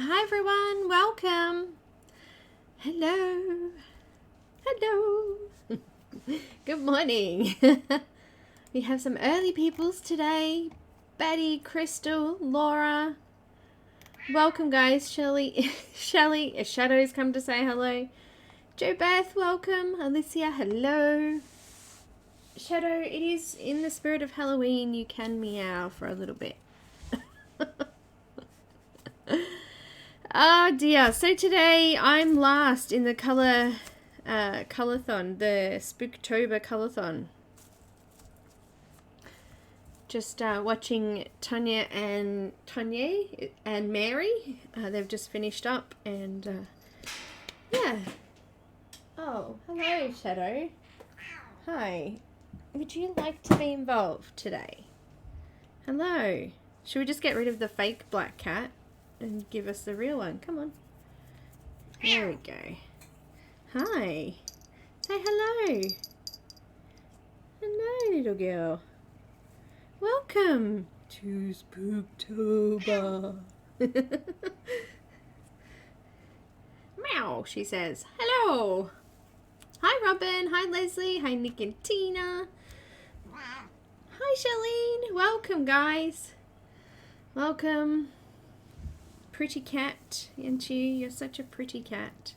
Hi everyone, welcome. Hello. Hello. Good morning. We have some early peoples today. Betty, Crystal, Laura. Welcome guys. Shelley, Shadow's come to say hello. Jo Beth, welcome. Alicia, hello. Shadow, it is in the spirit of Halloween. You can meow for a little bit. Oh dear, so today I'm last in the colorathon, the Spooktober colorathon. Just watching Tanya and Mary. They've just finished up and yeah. Oh, hello Shadow. Hi. Would you like to be involved today? Hello. Should we just get rid of the fake black cat and give us the real one? Come on. There we go. Hi. Say hello. Hello, little girl. Welcome to Spooktober. Meow, she says. Hello. Hi, Robin. Hi, Leslie. Hi, Nick and Tina. Hi, Charlene. Welcome, guys. Welcome. Pretty cat, aren't you? You're such a pretty cat.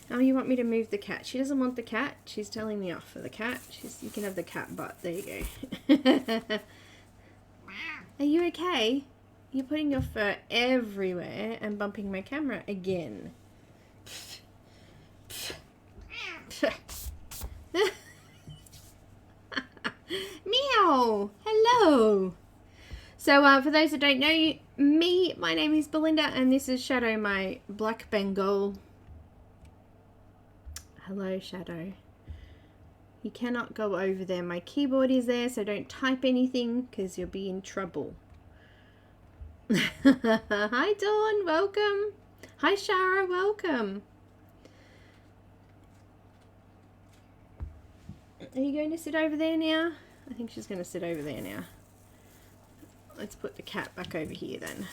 Oh, you want me to move the cat? She doesn't want the cat. She's telling me off for the cat. You can have the cat butt. There you go. Are you okay? You're putting your fur everywhere and bumping my camera again. Meow. Hello. So for those that don't know me, my name is Belinda and this is Shadow, my black Bengal. Hello, Shadow. You cannot go over there. My keyboard is there, so don't type anything because you'll be in trouble. Hi, Dawn. Welcome. Hi, Shara. Welcome. Are you going to sit over there now? I think she's going to sit over there now. Let's put the cat back over here then.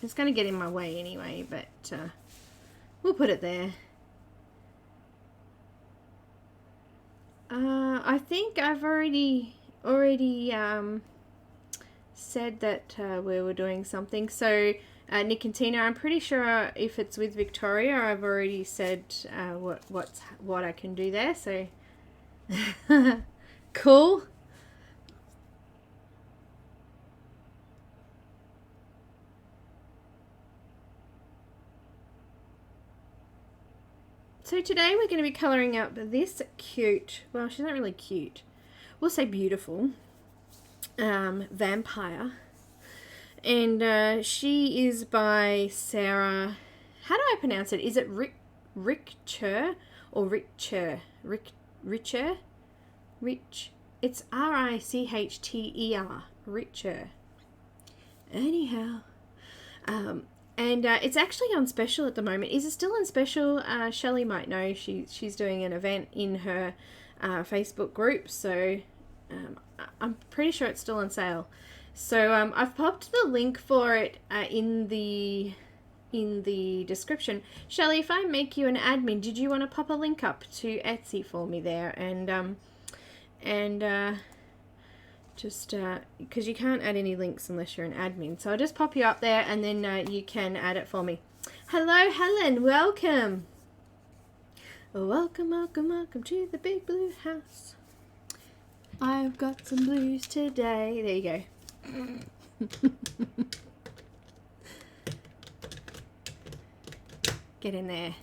It's going to get in my way anyway, but we'll put it there. I think I've already said that we were doing something. So Nick and Tina, I'm pretty sure if it's with Victoria, I've already said what I can do there. So cool. So today we're going to be colouring up this cute, well, she's not really cute, we'll say beautiful, vampire. And she is by Sarah, how do I pronounce it? Is it Richter or Richter? Richter? It's R-I-C-H-T-E-R, Richter. Anyhow, and it's actually on special at the moment. Is it still on special? Shelley might know. She's doing an event in her Facebook group, so I'm pretty sure it's still on sale. So I've popped the link for it in the description. Shelley, if I make you an admin, did you want to pop a link up to Etsy for me there? And just because you can't add any links unless you're an admin, so I'll just pop you up there and then you can add it for me. Hello, Helen. Welcome. Welcome, welcome, welcome to the big blue house. I've got some blues today. There you go. Get in there.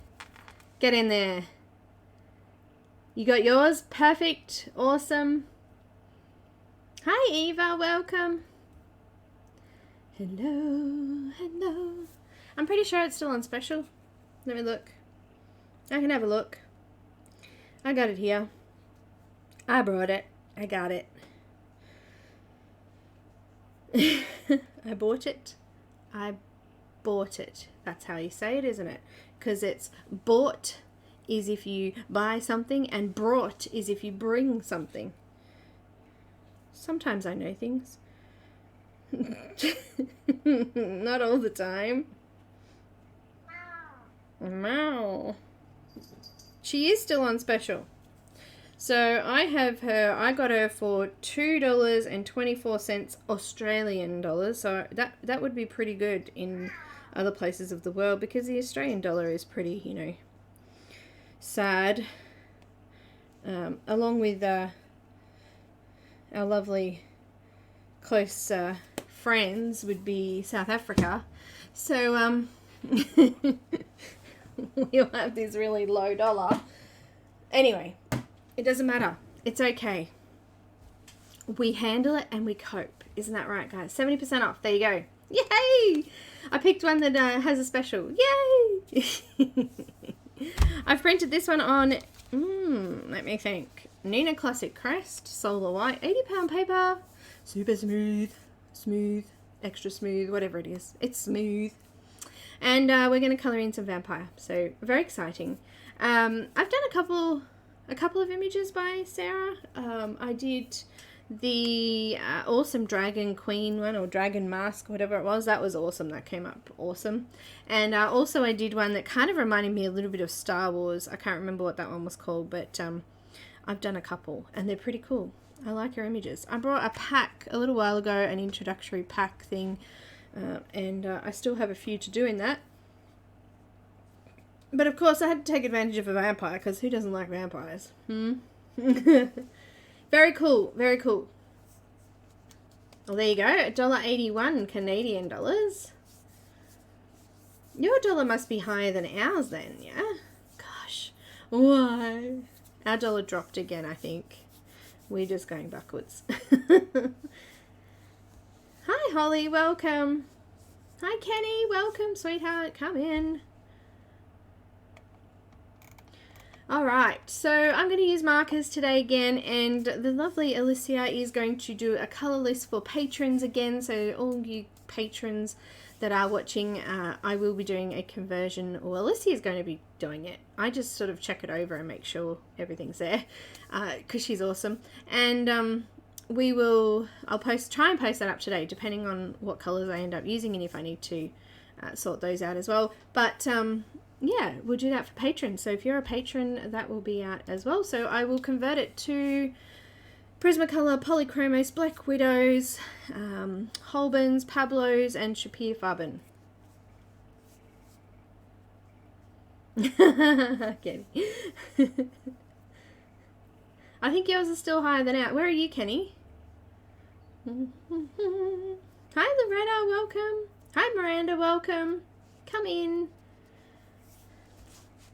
Get in there. You got yours? Perfect. Awesome. Hi Eva, welcome. Hello, hello. I'm pretty sure it's still on special. Let me look. I can have a look. I got it here. I brought it. I got it. I bought it. I bought it. That's how you say it, isn't it? Because it's bought is if you buy something and brought is if you bring something. Sometimes I know things. Not all the time. Meow. She is still on special. So I got her for $2.24 Australian dollars. So that would be pretty good in other places of the world, because the Australian dollar is pretty, you know, sad. Along with our lovely close friends would be South Africa. So we'll have this really low dollar. Anyway, it doesn't matter. It's okay. We handle it and we cope. Isn't that right, guys? 70% off. There you go. Yay! I picked one that has a special. Yay! I've printed this one on, let me think, Neenah Classic Crest, Solar White, 80-pound paper, super smooth, extra smooth, whatever it is. It's smooth. And we're going to colour in some vampire, so very exciting. I've done a couple of images by Sarah. I did the awesome Dragon Queen one, or Dragon Mask, whatever it was. That was awesome. That came up awesome. And also I did one that kind of reminded me a little bit of Star Wars. I can't remember what that one was called, but I've done a couple and they're pretty cool. I like her images. I brought a pack a little while ago, an introductory pack thing, and I still have a few to do in that. But of course I had to take advantage of a vampire, because who doesn't like vampires? Very cool, very cool. Well, there you go, $1.81 Canadian dollars. Your dollar must be higher than ours then, yeah? Gosh, why? Our dollar dropped again, I think. We're just going backwards. Hi, Holly, welcome. Hi, Kenny, welcome, sweetheart, come in. Alright, so I'm going to use markers today again, and the lovely Alicia is going to do a colour list for patrons again. So all you patrons that are watching, I will be doing a conversion, or Alicia is going to be doing it. I just sort of check it over and make sure everything's there, because she's awesome. And I'll try and post that up today, depending on what colours I end up using and if I need to sort those out as well. But yeah, we'll do that for patrons. So if you're a patron, that will be out as well. So I will convert it to Prismacolor, Polychromos, Black Widows, Holbens, Pablos, and Shapir Farben. Kenny. I think yours is still higher than ours. Where are you, Kenny? Hi, Loretta, welcome. Hi, Miranda, welcome. Come in.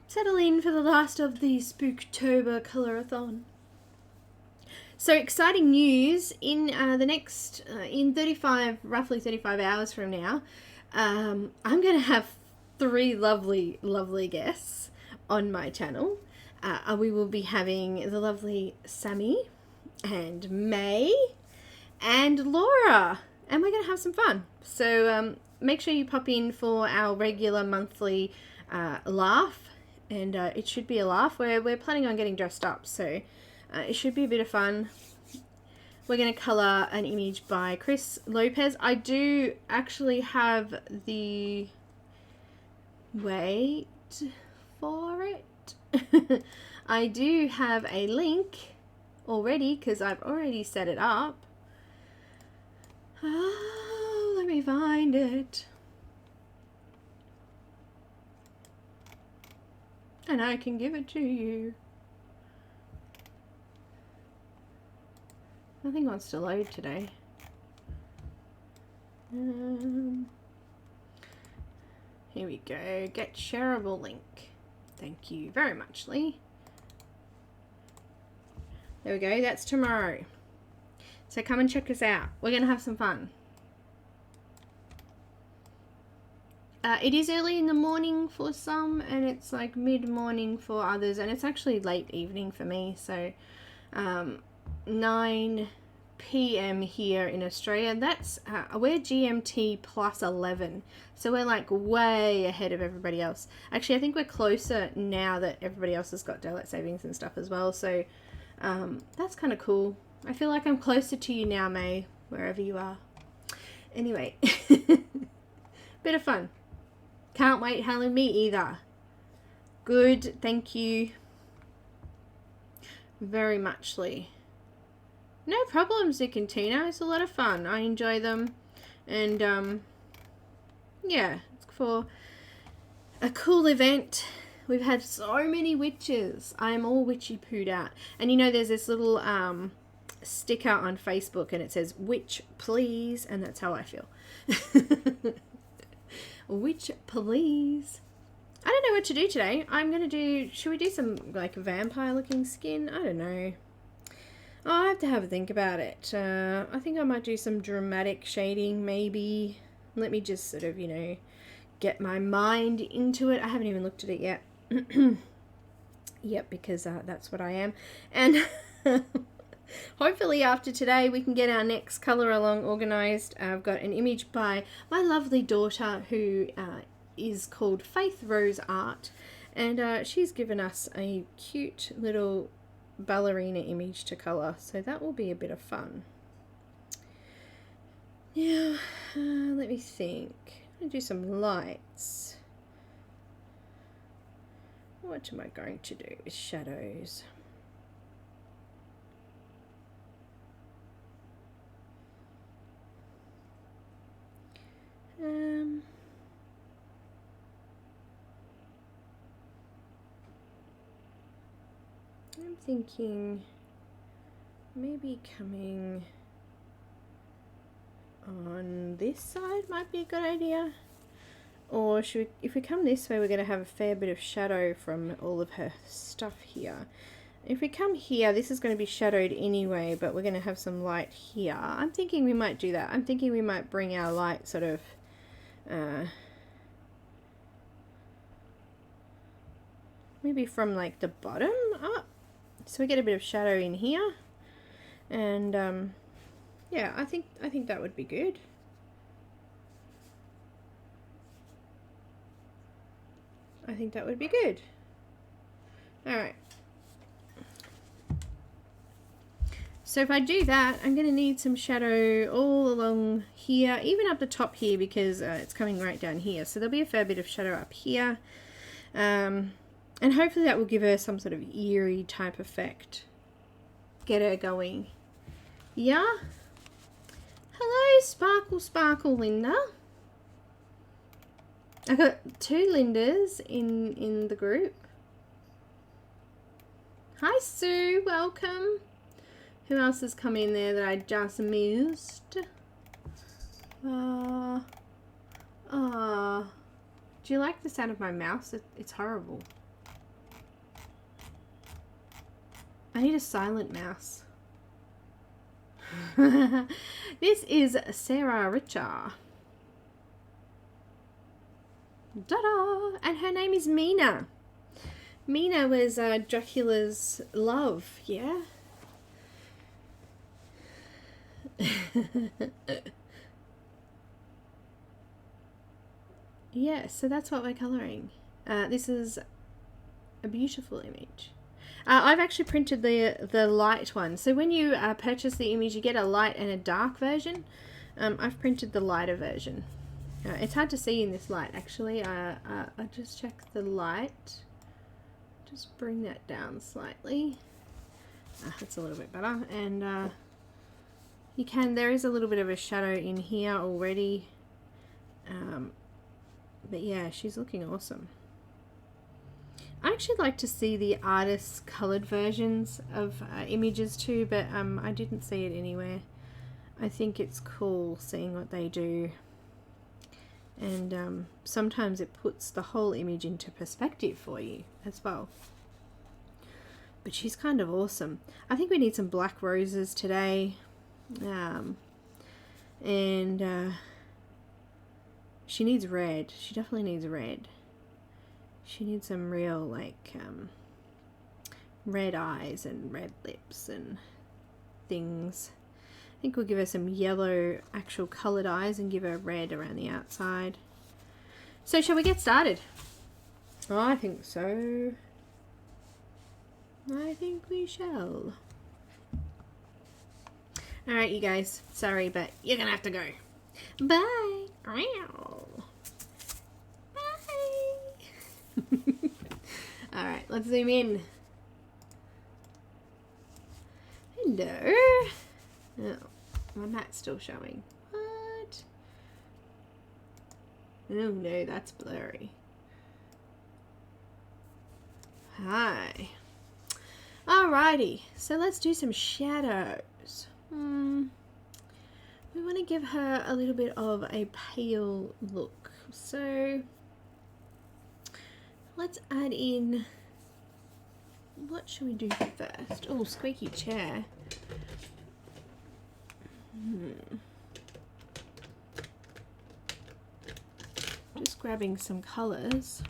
Settle in for the last of the Spooktober Colorathon. So exciting news, in the next, in roughly 35 hours from now, I'm going to have 3 lovely guests on my channel. We will be having the lovely Sammy and May and Laura, and we're going to have some fun. So make sure you pop in for our regular monthly laugh. And it should be a laugh. We're planning on getting dressed up, so it should be a bit of fun. We're going to colour an image by Chris Lopez. I do actually have the... Wait for it. I do have a link already, because I've already set it up. Oh, let me find it. And I can give it to you. Nothing wants to load today. Here we go. Get shareable link. Thank you very much, Lee. There we go. That's tomorrow. So come and check us out. We're going to have some fun. It is early in the morning for some, and it's like mid-morning for others, and it's actually late evening for me. So 9 p.m. here in Australia. That's we're GMT plus 11, so we're like way ahead of everybody else. Actually, I think we're closer now that everybody else has got daylight savings and stuff as well. So that's kind of cool. I feel like I'm closer to you now, May, wherever you are. Anyway, bit of fun. Can't wait, Helen. Me either. Good, thank you. Very muchly. No problems, Nick and Tina. It's a lot of fun. I enjoy them. And, yeah, for a cool event. We've had so many witches. I am all witchy pooed out. And you know, there's this little sticker on Facebook and it says, "Witch please," and that's how I feel. Witch please. I don't know what to do today. I'm going to do, should we do some like vampire looking skin? I don't know. Oh, I have to have a think about it. I think I might do some dramatic shading maybe. Let me just sort of, you know, get my mind into it. I haven't even looked at it yet. Yep, because that's what I am. And hopefully after today we can get our next colour along organised. I've got an image by my lovely daughter who is called Faith Rose Art, and she's given us a cute little ballerina image to colour, so that will be a bit of fun. Now, let me think. I'm going to do some lights. What am I going to do with shadows? I'm thinking maybe coming on this side might be a good idea. Or should we, if we come this way, we're going to have a fair bit of shadow from all of her stuff here. If we come here, this is going to be shadowed anyway, but we're going to have some light here. I'm thinking we might do that. I'm thinking we might bring our light sort of maybe from like the bottom up, so we get a bit of shadow in here. And yeah, I think that would be good. I think that would be good. Alright. So if I do that, I'm going to need some shadow all along here, even up the top here, because it's coming right down here. So there'll be a fair bit of shadow up here. And hopefully that will give her some sort of eerie type effect. Get her going. Yeah? Hello, Sparkle Sparkle Linda. I got 2 Lindas in the group. Hi Sue, welcome. Who else has come in there that I just missed? Do you like the sound of my mouse? It's horrible. I need a silent mouse. This is Sarah Richter. Ta-da! And her name is Mina. Mina was Dracula's love, yeah? Yeah, so that's what we're colouring. This is a beautiful image. I've actually printed the light one. So when you purchase the image, you get a light and a dark version. I've printed the lighter version. It's hard to see in this light, actually. I just check the light. Just bring that down slightly. That's a little bit better. And you can, there is a little bit of a shadow in here already. But yeah, she's looking awesome. I actually like to see the artist's coloured versions of images too, but I didn't see it anywhere. I think it's cool seeing what they do. And sometimes it puts the whole image into perspective for you as well. But she's kind of awesome. I think we need some black roses today. She needs red. She definitely needs red. She needs some real like red eyes and red lips and things. I think we'll give her some yellow actual coloured eyes and give her red around the outside. So shall we get started? Oh, I think so. I think we shall. Alright you guys, sorry but you're gonna have to go. Bye. Bye. All right, let's zoom in. Hello. Oh, my mat's still showing. What? Oh no, that's blurry. Hi. Alrighty, so let's do some shadows. We want to give her a little bit of a pale look. So let's add in, what should we do first? Oh, squeaky chair. Just grabbing some colours.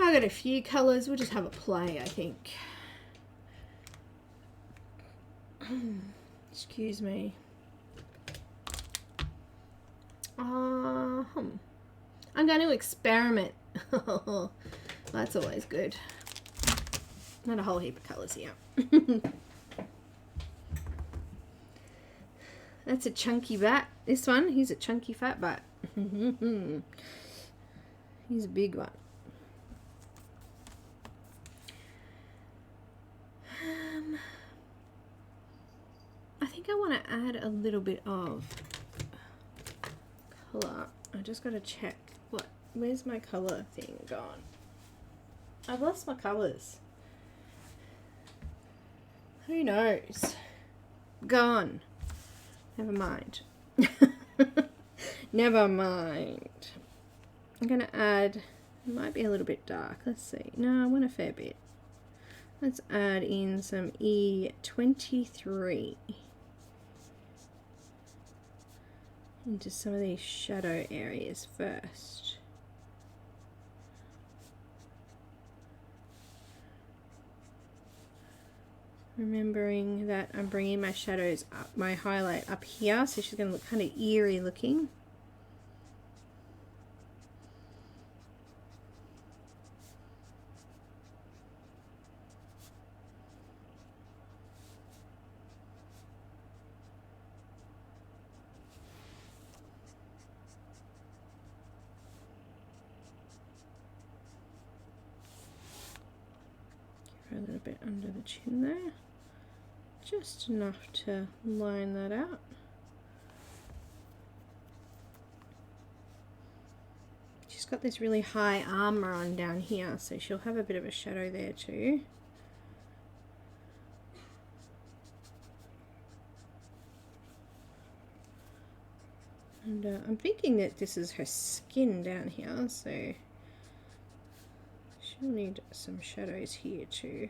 I got a few colours, we'll just have a play, I think. Excuse me. I'm going to experiment. That's always good. Not a whole heap of colours here. That's a chunky bat. This one, he's a chunky fat bat. He's a big one. I think I want to add a little bit of colour. I just got to check. Where's my colour thing gone? I've lost my colours. Who knows? Gone. Never mind. Never mind. I'm going to add, it might be a little bit dark. Let's see. No, I want a fair bit. Let's add in some E23 into some of these shadow areas first. Remembering that I'm bringing my shadows up, my highlight up here, so she's going to look kind of eerie looking. Give her a little bit under the chin there. Just enough to line that out. She's got this really high armor on down here, so she'll have a bit of a shadow there too. And I'm thinking that this is her skin down here, so she'll need some shadows here too.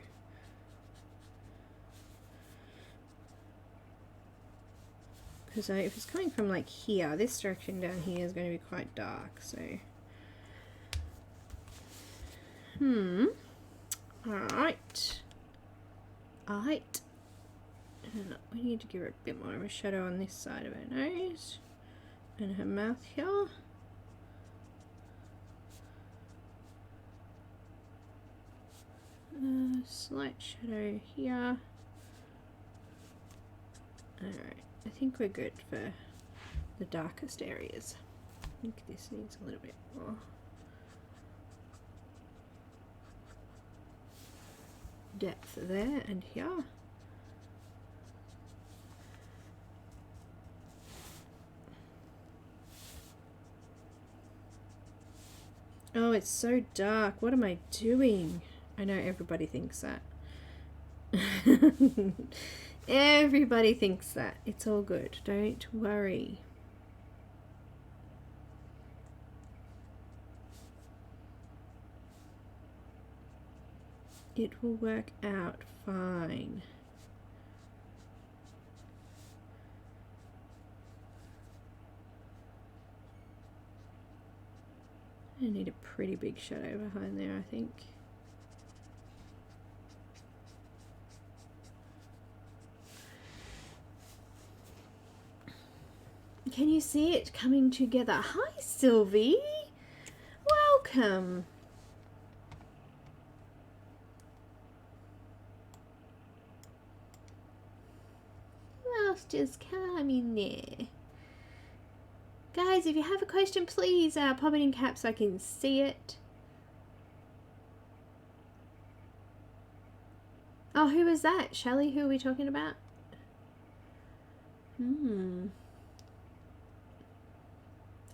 Because if it's coming from like here, this direction down here is going to be quite dark, so. Alright. Alright. We need to give her a bit more of a shadow on this side of her nose. And her mouth here. Slight shadow here. Alright. I think we're good for the darkest areas. I think this needs a little bit more depth there and here. Oh, it's so dark. What am I doing? I know everybody thinks that. Everybody thinks that. It's all good. Don't worry. It will work out fine. I need a pretty big shadow behind there, I think. Can you see it coming together? Hi, Sylvie. Welcome. else just come in there? Guys, if you have a question, please pop it in caps so I can see it. Oh, who was that? Shelley, who are we talking about?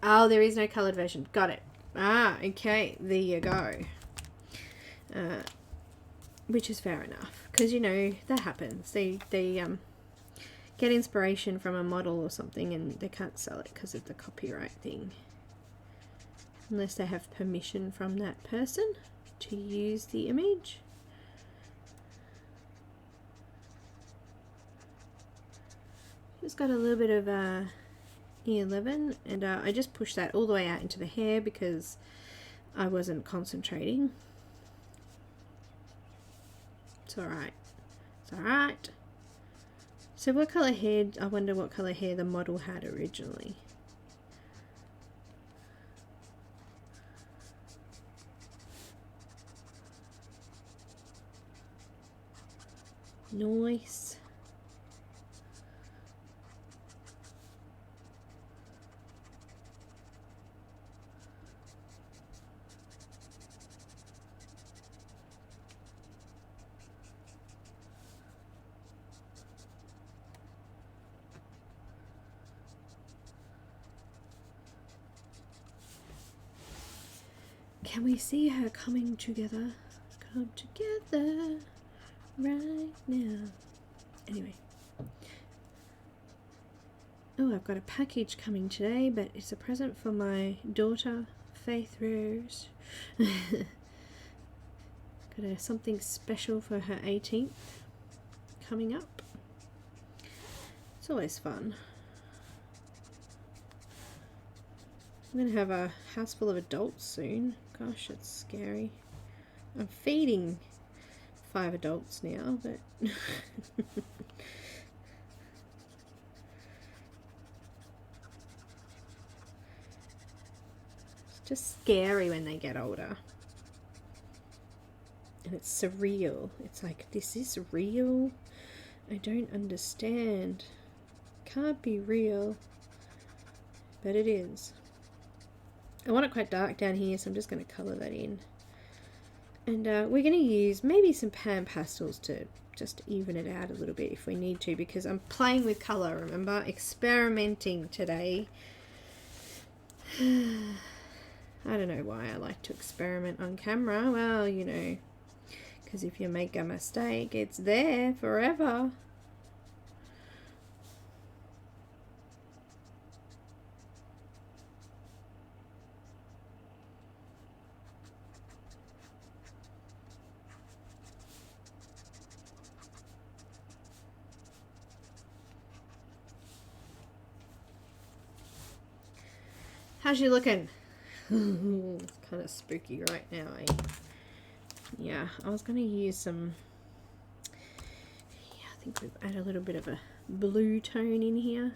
Oh, there is no coloured version. Got it. Ah, okay. There you go. Which is fair enough. Because, you know, that happens. They get inspiration from a model or something and they can't sell it because of the copyright thing. Unless they have permission from that person to use the image. Just got a little bit of E11 and I just pushed that all the way out into the hair because I wasn't concentrating. It's alright. It's alright. So what colour hair, I wonder what colour hair the model had originally. Nice. Can we see her coming together? Come together right now. Anyway. Oh, I've got a package coming today, but it's a present for my daughter, Faith Rose. Got something special for her 18th coming up. It's always fun. I'm going to have a house full of adults soon. Gosh, it's scary. I'm feeding 5 adults now, but it's just scary when they get older. And it's surreal. It's like, this is real? I don't understand. Can't be real. But it is. I want it quite dark down here, so I'm just going to colour that in. And we're going to use maybe some PanPastels to just even it out a little bit if we need to, because I'm playing with colour, remember? Experimenting today. I don't know why I like to experiment on camera. Well, you know, because if you make a mistake, it's there forever. How's you looking? It's kind of spooky right now, eh? Yeah, I was going to use some, yeah, I think we've added a little bit of a blue tone in here.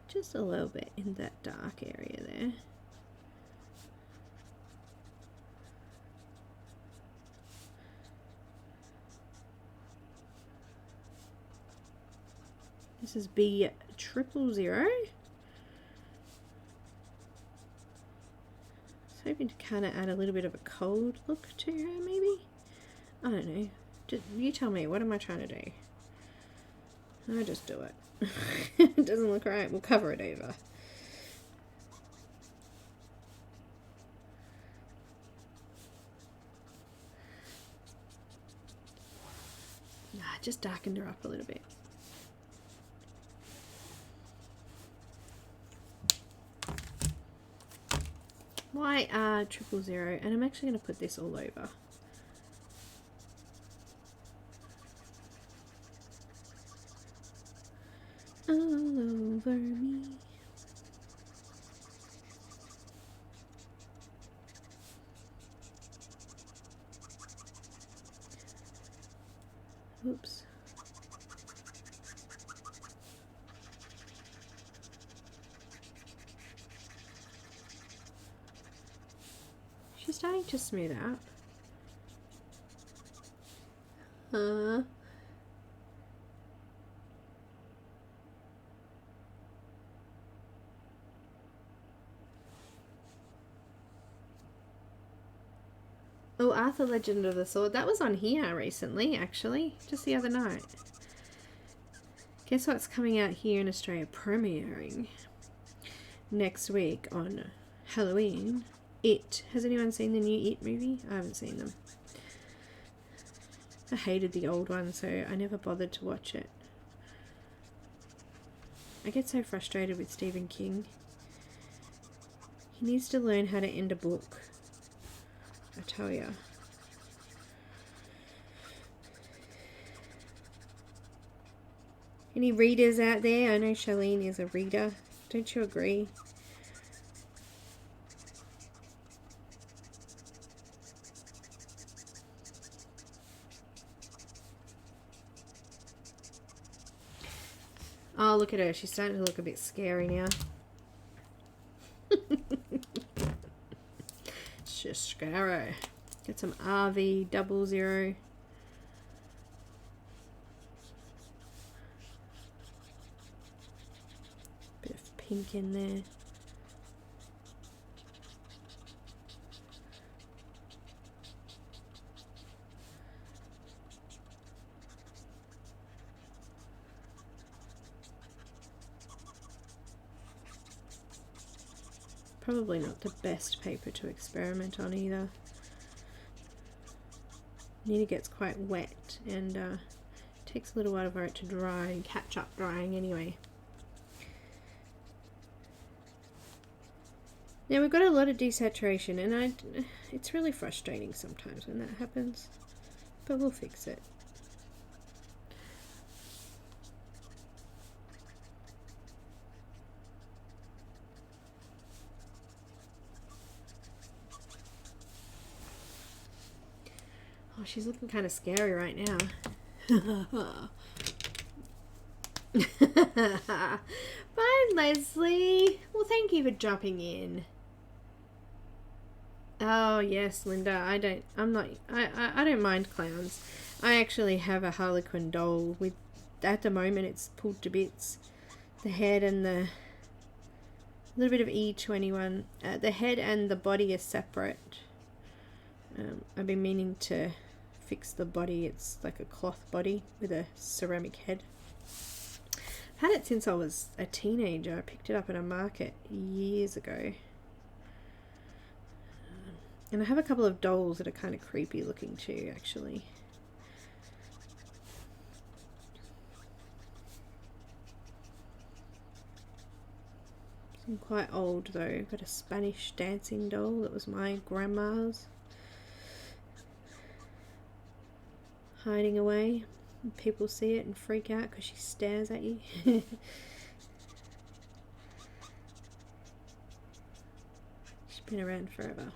Just a little bit in that dark area there. This is B000. Hoping to kind of add a little bit of a cold look to her, maybe? I don't know. Just, you tell me, what am I trying to do? I just do it. It doesn't look right, we'll cover it over. Just darkened her up a little bit. YR000, and I'm actually going to put this all over. All over me. Oops. She's starting to smooth out. Oh, Arthur Legend of the Sword. That was on here recently, actually. Just the other night. Guess what's coming out here in Australia? Premiering next week on Halloween. It. Has anyone seen the new It movie? I haven't seen them. I hated the old one, so I never bothered to watch it. I get so frustrated with Stephen King. He needs to learn how to end a book. I tell ya. Any readers out there? I know Charlene is a reader. Don't you agree? Oh, look at her. She's starting to look a bit scary now. She's scary. Get some RV00. Bit of pink in there. Probably not the best paper to experiment on either. Neenah gets quite wet and takes a little while for it to dry and catch up drying anyway. Now we've got a lot of desaturation and it's really frustrating sometimes when that happens, but we'll fix it. Oh, she's looking kind of scary right now. Bye, Leslie. Well, thank you for dropping in. Oh yes, Linda. I don't mind clowns. I actually have a Harlequin doll with, at the moment it's pulled to bits. The head and the little bit of E21. The head and the body are separate. I've been meaning to fix the body. It's like a cloth body with a ceramic head. I've had it since I was a teenager. I picked it up at a market years ago. And I have a couple of dolls that are kind of creepy looking too, actually. I'm quite old though. I've got a Spanish dancing doll that was my grandma's. Hiding away. And people see it and freak out because she stares at you. She's been around forever.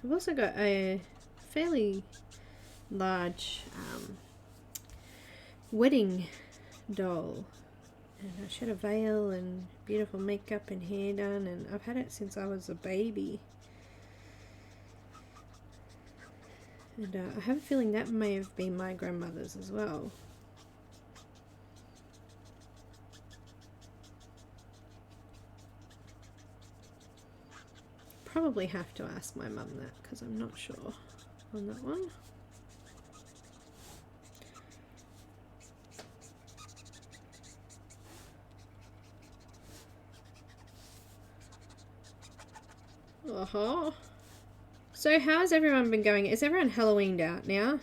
I've also got a fairly large wedding doll, and she had a veil and beautiful makeup and hair done, and I've had it since I was a baby. And I have a feeling that may have been my grandmother's as well. Probably have to ask my mum that because I'm not sure on that one. So how's everyone been going? Is everyone Halloweened out now?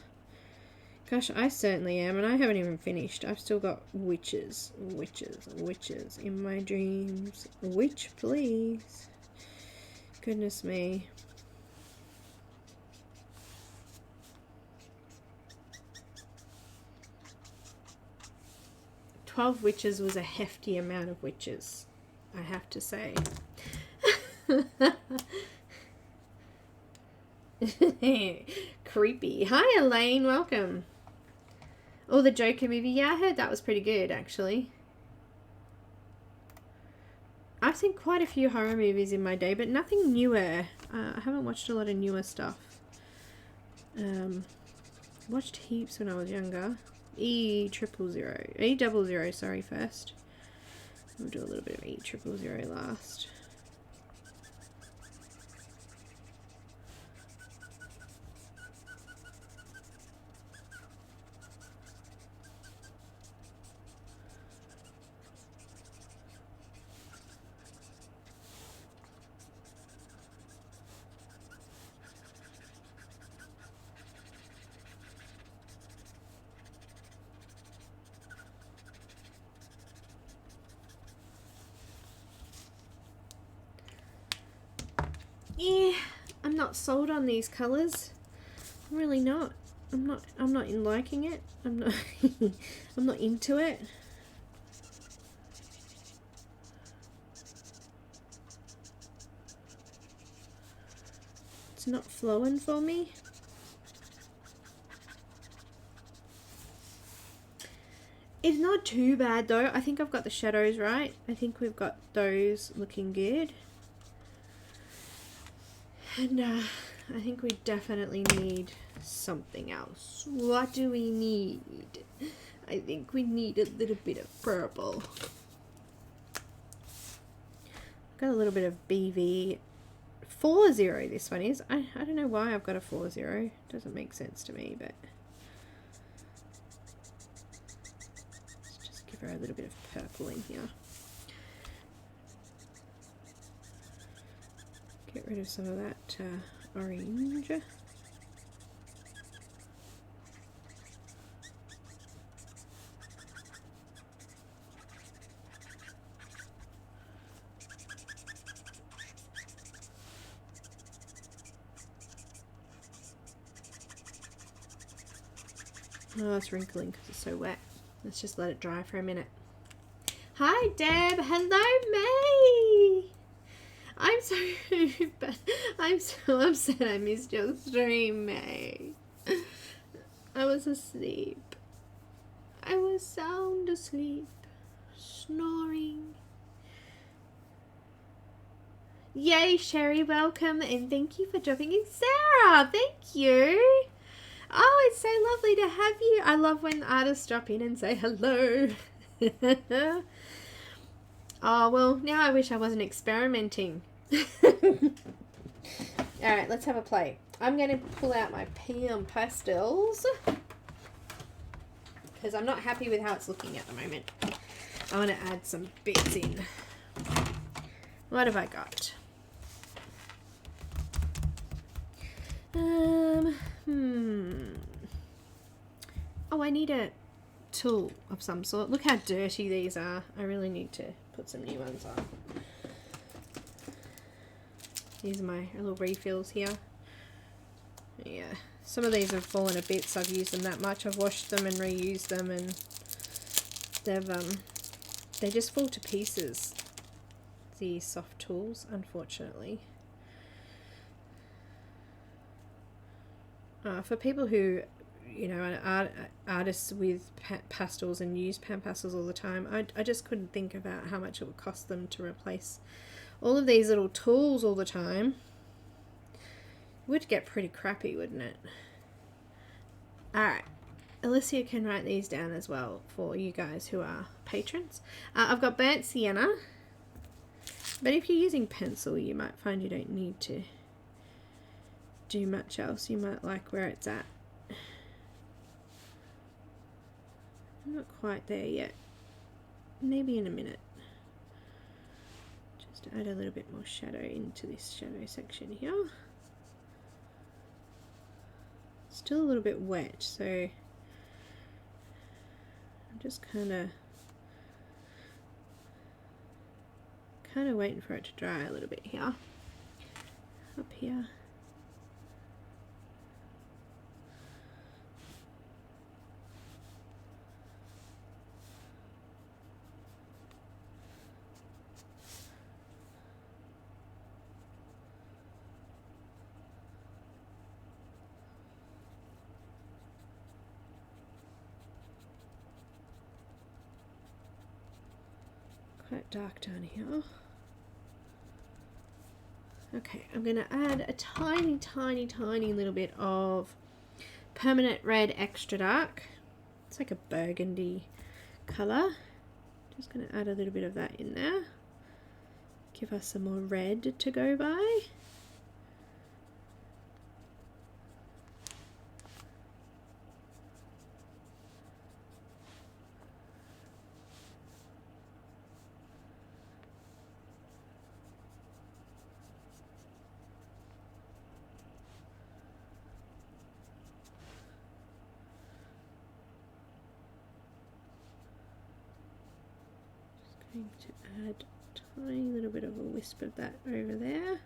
Gosh, I certainly am, and I haven't even finished. I've still got witches in my dreams. Witch, please. Goodness me. "12 witches" was a hefty amount of witches, I have to say. Creepy. Hi Elaine, welcome. Oh, the Joker movie. Yeah, I heard that was pretty good actually. I've seen quite a few horror movies in my day, but nothing newer. I haven't watched a lot of newer stuff. Watched heaps when I was younger. E00, sorry, first. We'll do a little bit of E000 last. Yeah, I'm not sold on these colours. I'm really not. I'm not in liking it. I'm not I'm not into it. It's not flowing for me. It's not too bad though. I think I've got the shadows right. I think we've got those looking good. And I think we definitely need something else. What do we need? I think we need a little bit of purple. Got a little bit of BV 40 this one is. I don't know why I've got a 40. Doesn't make sense to me, but let's just give her a little bit of purple in here. Get rid of some of that orange. Oh, it's wrinkling because it's so wet. Let's just let it dry for a minute. Hi, Deb. Hello, May. I'm so upset I missed your stream, May. I was asleep. I was sound asleep. Snoring. Yay, Sherry, welcome, and thank you for dropping in. Sarah, thank you. Oh, it's so lovely to have you. I love when artists drop in and say hello. Oh, well, now I wish I wasn't experimenting. Alright, let's have a play. I'm going to pull out my PanPastels because I'm not happy with how it's looking at the moment. I want to add some bits in. What have I got? Oh, I need a tool of some sort. Look how dirty these are. I really need to put some new ones on. These are my little refills here. Yeah, some of these have fallen to bits. I've used them that much. I've washed them and reused them, and they just fall to pieces. These soft tools, unfortunately. For people who, you know, are artists with pastels and use PanPastels all the time, I just couldn't think about how much it would cost them to replace all of these little tools all the time. It would get pretty crappy, wouldn't it? Alright, Alicia can write these down as well for you guys who are patrons. I've got burnt sienna, but if you're using pencil, you might find you don't need to do much else. You might like where it's at. I'm not quite there yet. Maybe in a minute. Just add a little bit more shadow into this shadow section here. Still a little bit wet, so I'm just kind of waiting for it to dry a little bit here. Up here. Quite dark down here. Okay, I'm going to add a tiny, tiny, tiny little bit of permanent red extra dark. It's like a burgundy colour. Just going to add a little bit of that in there. Give us some more red to go by. Going to add a tiny little bit of a wisp of that over there.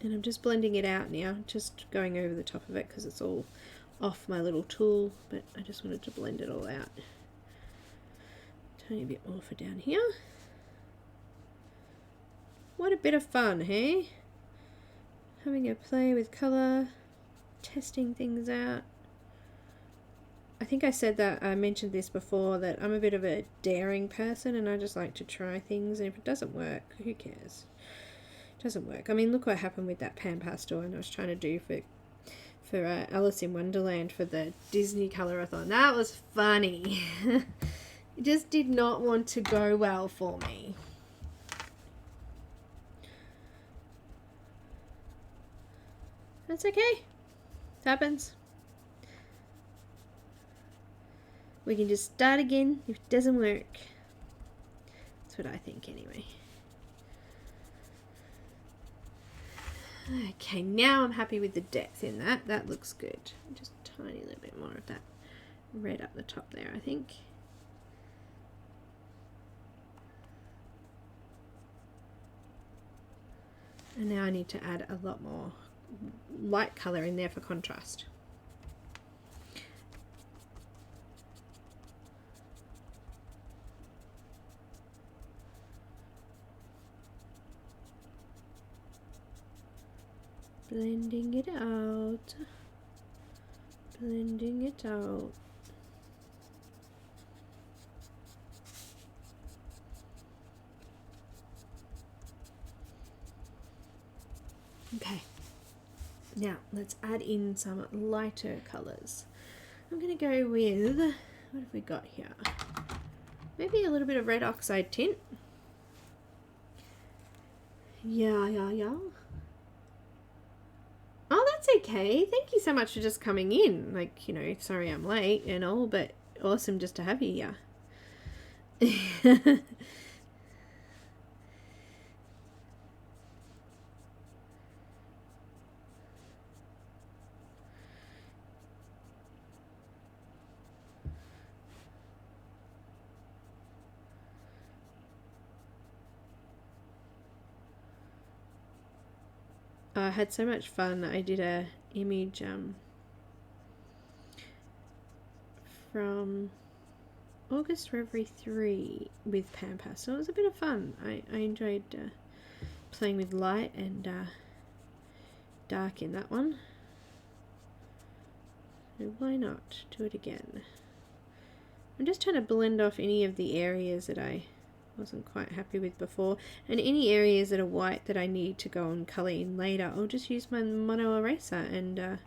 And I'm just blending it out now, just going over the top of it because it's all off my little tool, but I just wanted to blend it all out. Tiny bit more for down here. What a bit of fun, hey? Having a play with colour, testing things out. I think I said that, I mentioned this before, that I'm a bit of a daring person and I just like to try things, and if it doesn't work, who cares? It doesn't work. I mean, look what happened with that pan pastel and I was trying to do for Alice in Wonderland for the Disney Colorathon. That was funny. It just did not want to go well for me. That's okay. It happens. We can just start again if it doesn't work. That's what I think anyway. Okay, now I'm happy with the depth in that. That looks good. Just a tiny little bit more of that red up the top there, I think. And now I need to add a lot more light colour in there for contrast. Blending it out. Blending it out. Okay, now let's add in some lighter colours. I'm going to go with, what have we got here? Maybe a little bit of red oxide tint. Yeah. Oh, that's okay. Thank you so much for just coming in. Like, you know, sorry I'm late and all, but awesome just to have you here. I had so much fun. I did a image from August Reverie 3 with PanPastels. It was a bit of fun. I enjoyed playing with light and dark in that one. So why not do it again? I'm just trying to blend off any of the areas that I wasn't quite happy with before, and any areas that are white that I need to go and colour in later, I'll just use my mono eraser and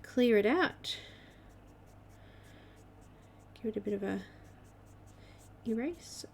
clear it out. Give it a bit of a erase.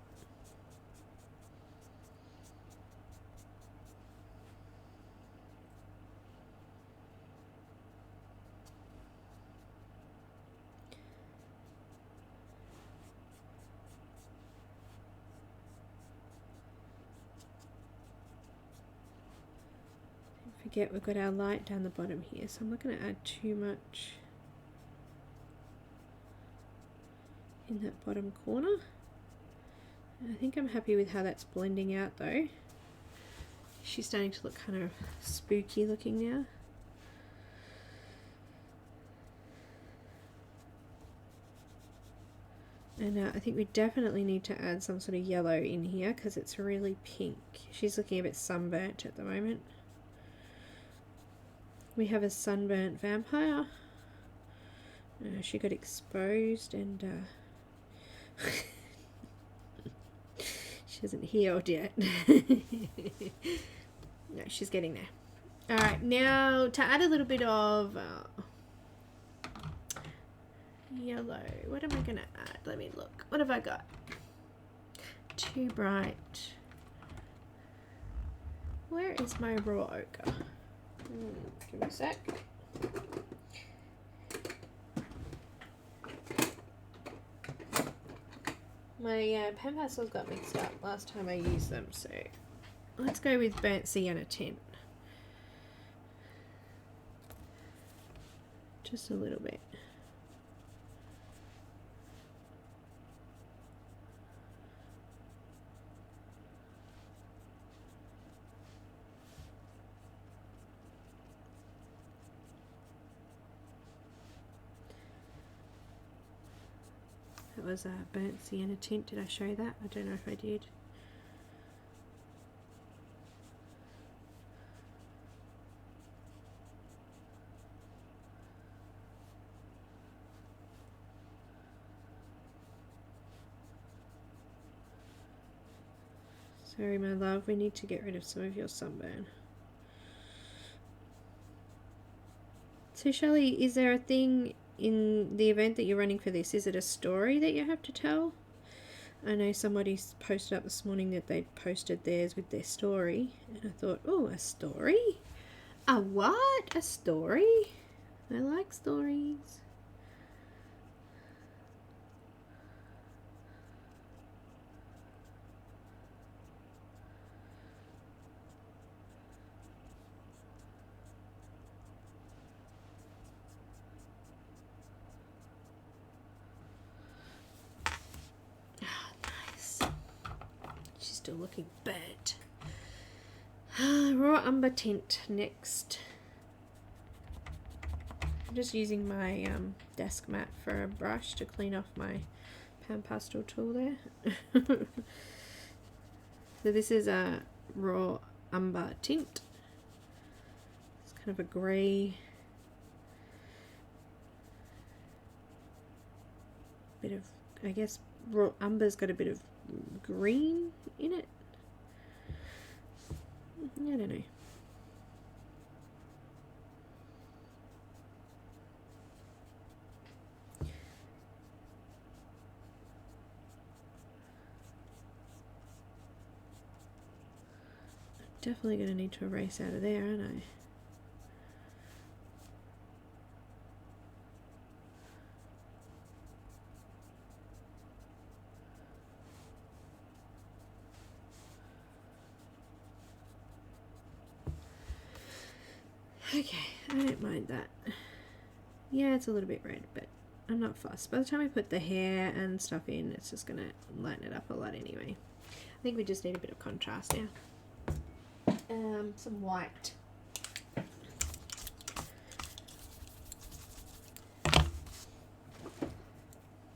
Forget we've got our light down the bottom here, so I'm not going to add too much in that bottom corner. I think I'm happy with how that's blending out though. She's starting to look kind of spooky looking now. And I think we definitely need to add some sort of yellow in here because it's really pink. She's looking a bit sunburnt at the moment. We have a sunburnt vampire. She got exposed and she hasn't healed yet. No, she's getting there. Alright, now to add a little bit of yellow. What am I going to add? Let me look. What have I got? Too bright. Where is my raw ochre? Give me a sec. My pen pastels got mixed up last time I used them, so let's go with burnt sienna tint. Just a little bit. It was a burnt sienna tint. Did I show that? I don't know if I did. Sorry, my love, we need to get rid of some of your sunburn. So Shelley, is there a thing in the event that you're running for this? Is it a story that you have to tell? I know somebody posted up this morning that they posted theirs with their story, and I thought, oh, a story? A what? A story? I like stories. Still looking bad. Raw umber tint next. I'm just using my desk mat for a brush to clean off my PanPastel tool there. So this is a raw umber tint. It's kind of a grey, bit of, I guess raw umber's got a bit of green in it. I don't know. Definitely going to need to erase out of there, aren't I? Okay, I don't mind that. Yeah, it's a little bit red, but I'm not fussed. By the time I put the hair and stuff in, it's just going to lighten it up a lot anyway. I think we just need a bit of contrast now. Some white.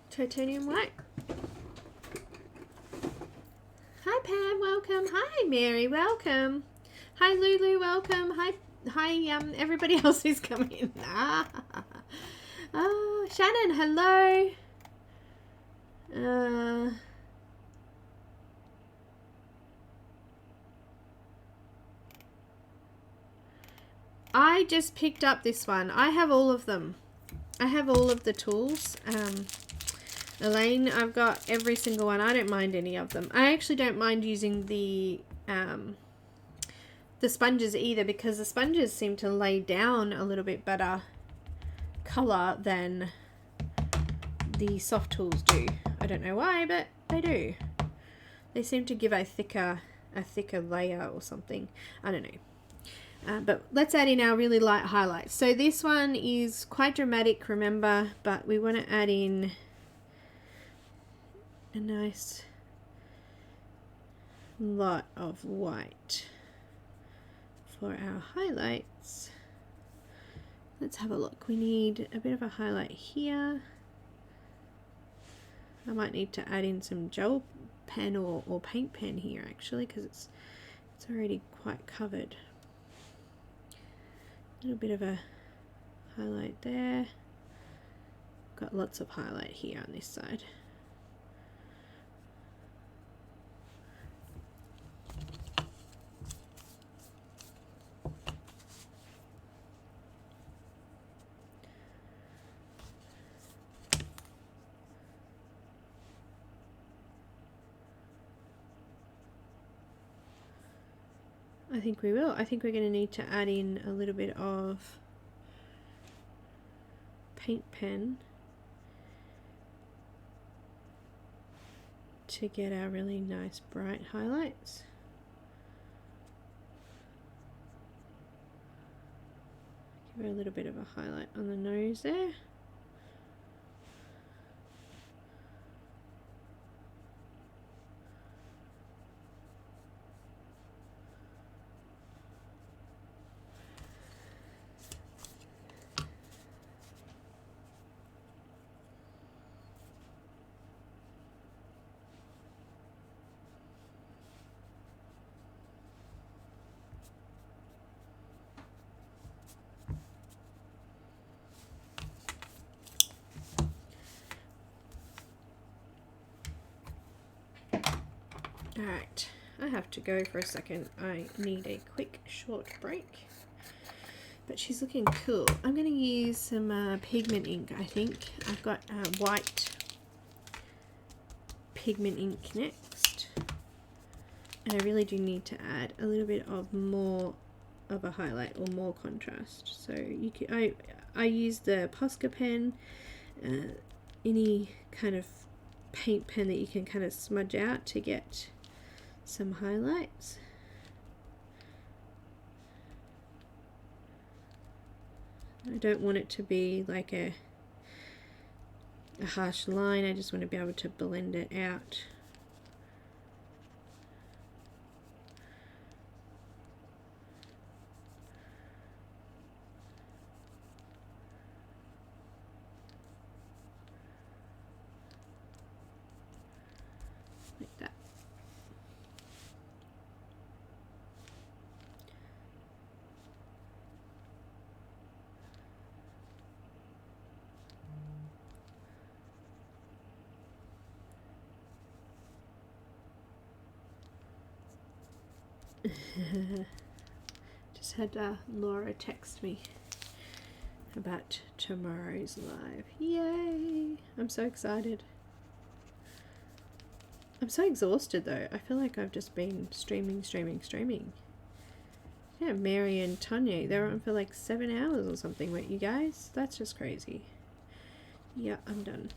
Titanium white. Hi Pam, welcome. Hi Mary, welcome. Hi Lulu, welcome. Hi everybody else who's coming. Oh, Shannon, hello. I just picked up this one. I have all of them. I have all of the tools. Elaine, I've got every single one. I don't mind any of them. I actually don't mind using the sponges either, because the sponges seem to lay down a little bit better color than the soft tools do. I don't know why, but they do. They seem to give a thicker layer or something. I don't know. But let's add in our really light highlights. So this one is quite dramatic, remember, but we want to add in a nice lot of white for our highlights. Let's have a look. We need a bit of a highlight here. I might need to add in some gel pen or paint pen here actually, because it's already quite covered. A little bit of a highlight there. Got lots of highlight here on this side. I think we will. I think we're going to need to add in a little bit of paint pen to get our really nice bright highlights. Give her a little bit of a highlight on the nose there. Alright, I have to go for a second. I need a quick short break. But she's looking cool. I'm going to use some pigment ink, I think. I've got white pigment ink next. And I really do need to add a little bit of more of a highlight or more contrast. So you can, I use the Posca pen, any kind of paint pen that you can kind of smudge out to get some highlights. I don't want it to be like a harsh line. I just want to be able to blend it out. Like that. Just had Laura text me about tomorrow's live. Yay! I'm so excited. I'm so exhausted though. I feel like I've just been streaming. Yeah, Mary and Tanya, they were on for like 7 hours or something, weren't you guys? That's just crazy. Yeah, I'm done.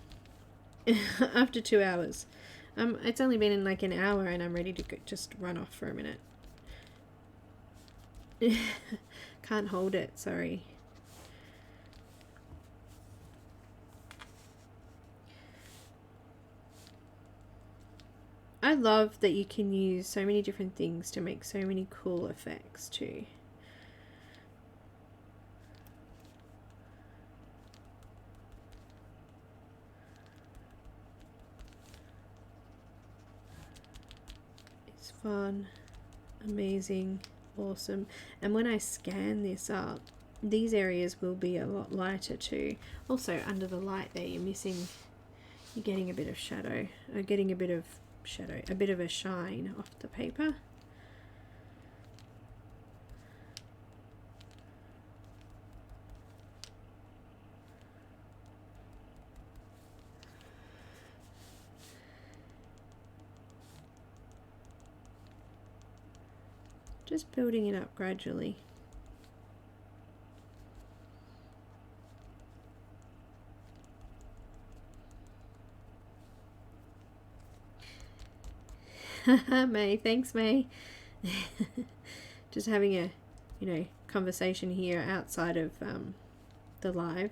After 2 hours. It's only been in like an hour and I'm ready to just run off for a minute. Can't hold it, sorry. I love that you can use so many different things to make so many cool effects too. It's fun, amazing. Awesome. And when I scan this up, these areas will be a lot lighter too. Also under the light there, you're getting a bit of shadow, a bit of a shine off the paper. Just building it up gradually. May, thanks May. Just having a, conversation here outside of the live.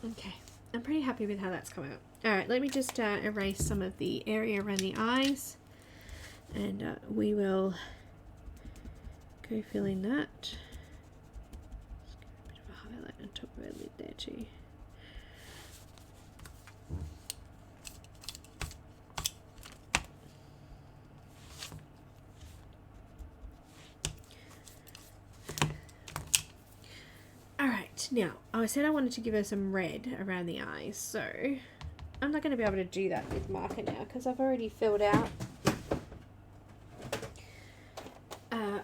Okay, I'm pretty happy with how that's come out. Alright, let me just erase some of the area around the eyes and we will go fill in that. Just give a bit of a highlight on top of her lid there too. Now, I said I wanted to give her some red around the eyes, so I'm not going to be able to do that with marker now because I've already filled out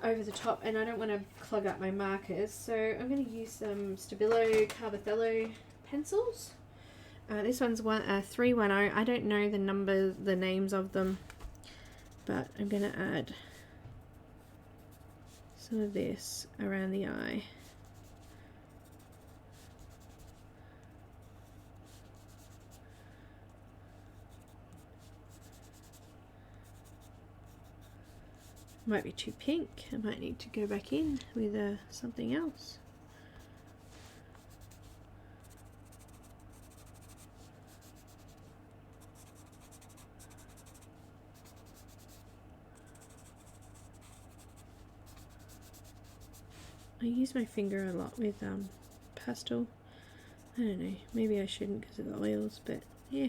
over the top and I don't want to clog up my markers, so I'm going to use some Stabilo Carbothello pencils. This one's 310. I don't know the names of them, but I'm going to add some of this around the eye. Might be too pink. I might need to go back in with something else. I use my finger a lot with pastel. I don't know, maybe I shouldn't because of the oils, but yeah.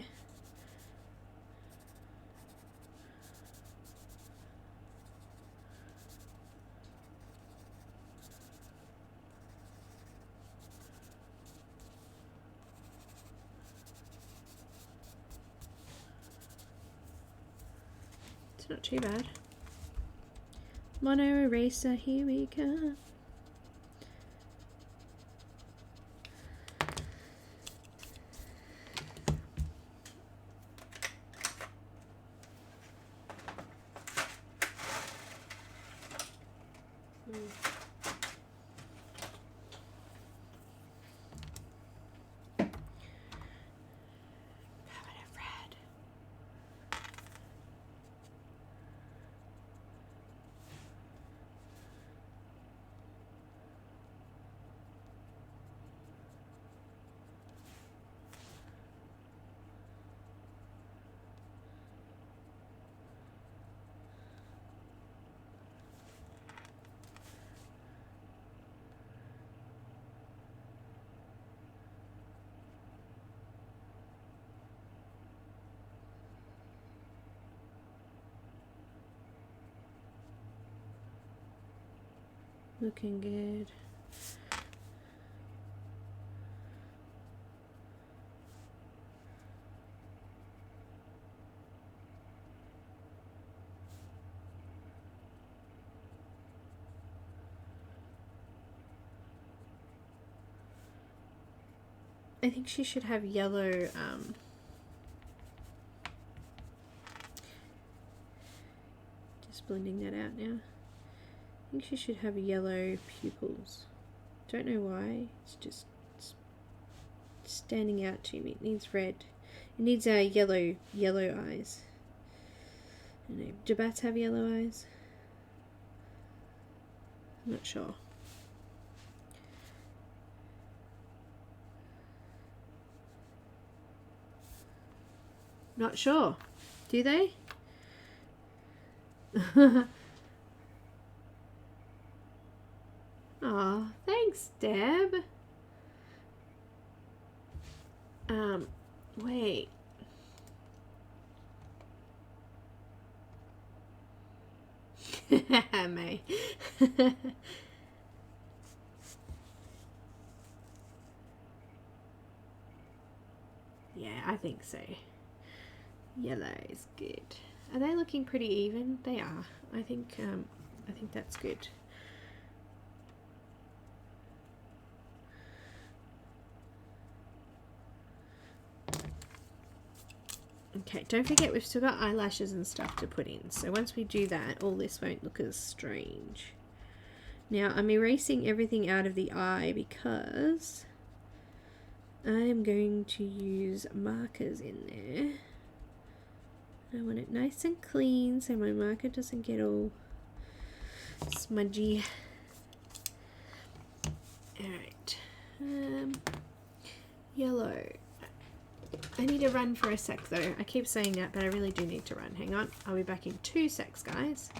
not too bad. Mono eraser, here we go. Looking good. I think she should have yellow, just blending that out now. I think she should have yellow pupils. Don't know why, it's just standing out to me. It needs red. It needs yellow eyes. I don't know. Do bats have yellow eyes? I'm not sure. Not sure. Do they? Oh, thanks, Deb. Wait. May. Yeah, I think so. Yellow is good. Are they looking pretty even? They are. I think that's good. Okay, don't forget we've still got eyelashes and stuff to put in. So once we do that, all this won't look as strange. Now I'm erasing everything out of the eye because I'm going to use markers in there. I want it nice and clean so my marker doesn't get all smudgy. Alright, yellow. I need to run for a sec though. I keep saying that, but I really do need to run. Hang on, I'll be back in 2 secs, guys.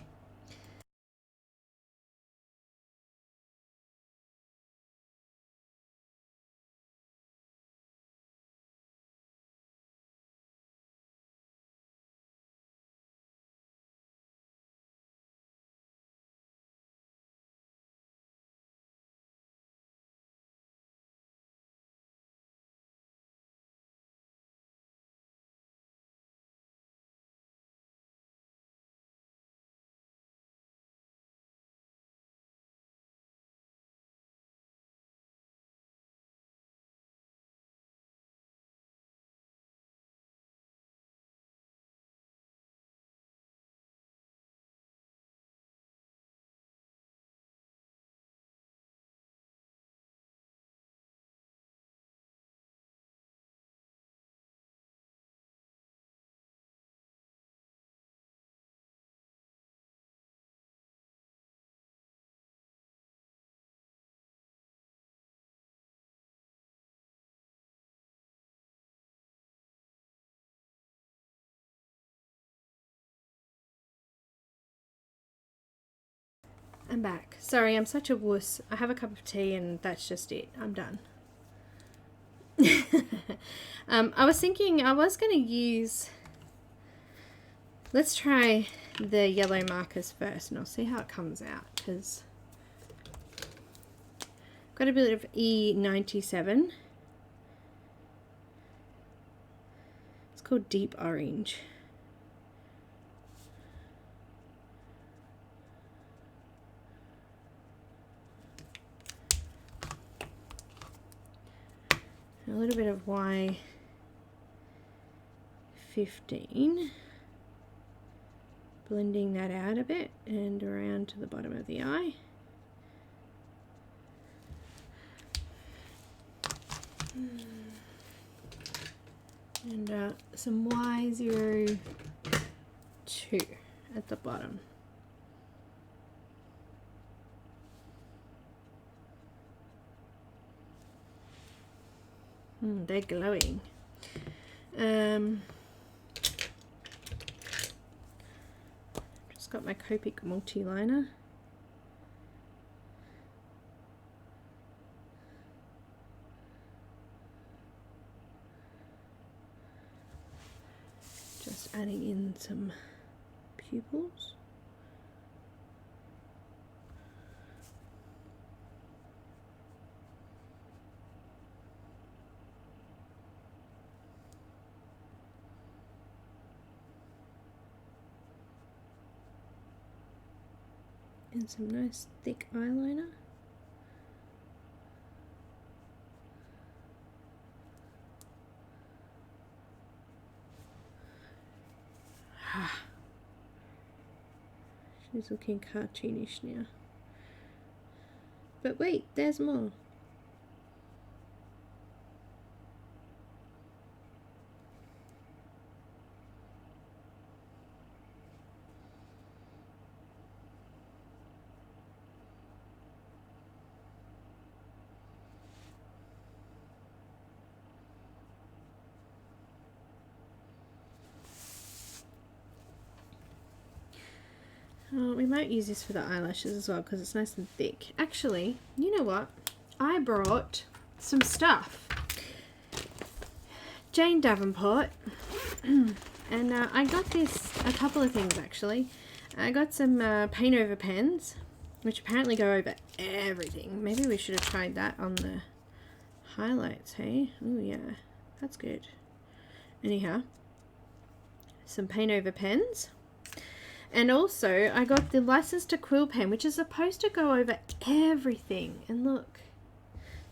I'm back. Sorry, I'm such a wuss. I have a cup of tea and that's just it. I'm done. I was thinking I was going to use... Let's try the yellow markers first and I'll see how it comes out because I've got a bit of E97. It's called Deep Orange. a little bit of Y15, blending that out a bit and around to the bottom of the eye. And some Y02 at the bottom. They're glowing. Just got my Copic multi-liner. Just adding in some pupils. And some nice thick eyeliner. She's looking cartoonish now. But wait, there's more. Oh, we might use this for the eyelashes as well because it's nice and thick. Actually, you know what? I brought some stuff. Jane Davenport. And I got this, a couple of things actually. I got some paint over pens, which apparently go over everything. Maybe we should have tried that on the highlights, hey? Oh yeah, that's good. Anyhow, some paint over pens. And also, I got the License to Quill pen, which is supposed to go over everything. And look,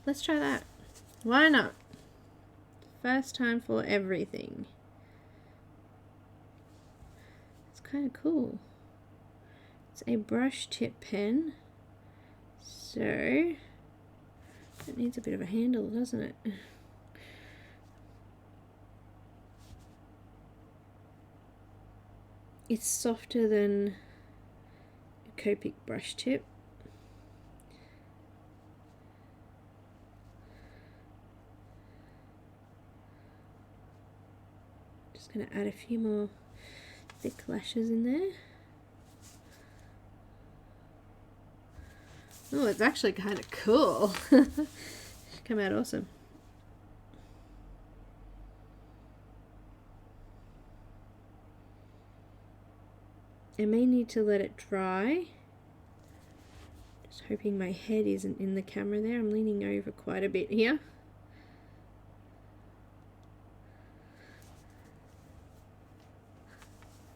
let's try that. Why not? First time for everything. It's kind of cool. It's a brush tip pen. So, it needs a bit of a handle, doesn't it? It's softer than a Copic brush tip. Just going to add a few more thick lashes in there. Oh, it's actually kind of cool. Come out awesome. I may need to let it dry. Just hoping my head isn't in the camera there. I'm leaning over quite a bit here.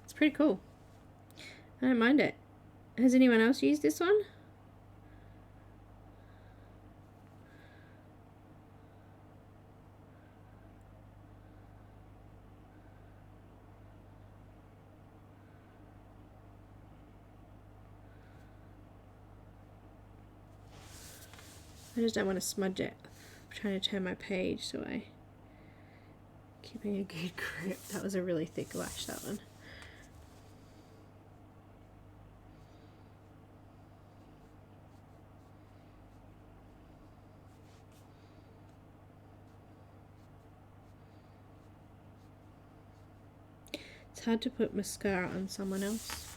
It's pretty cool. I don't mind it. Has anyone else used this one? I just don't want to smudge it. I'm trying to turn my page so I keeping a good grip. That was a really thick lash, that one. It's hard to put mascara on someone else.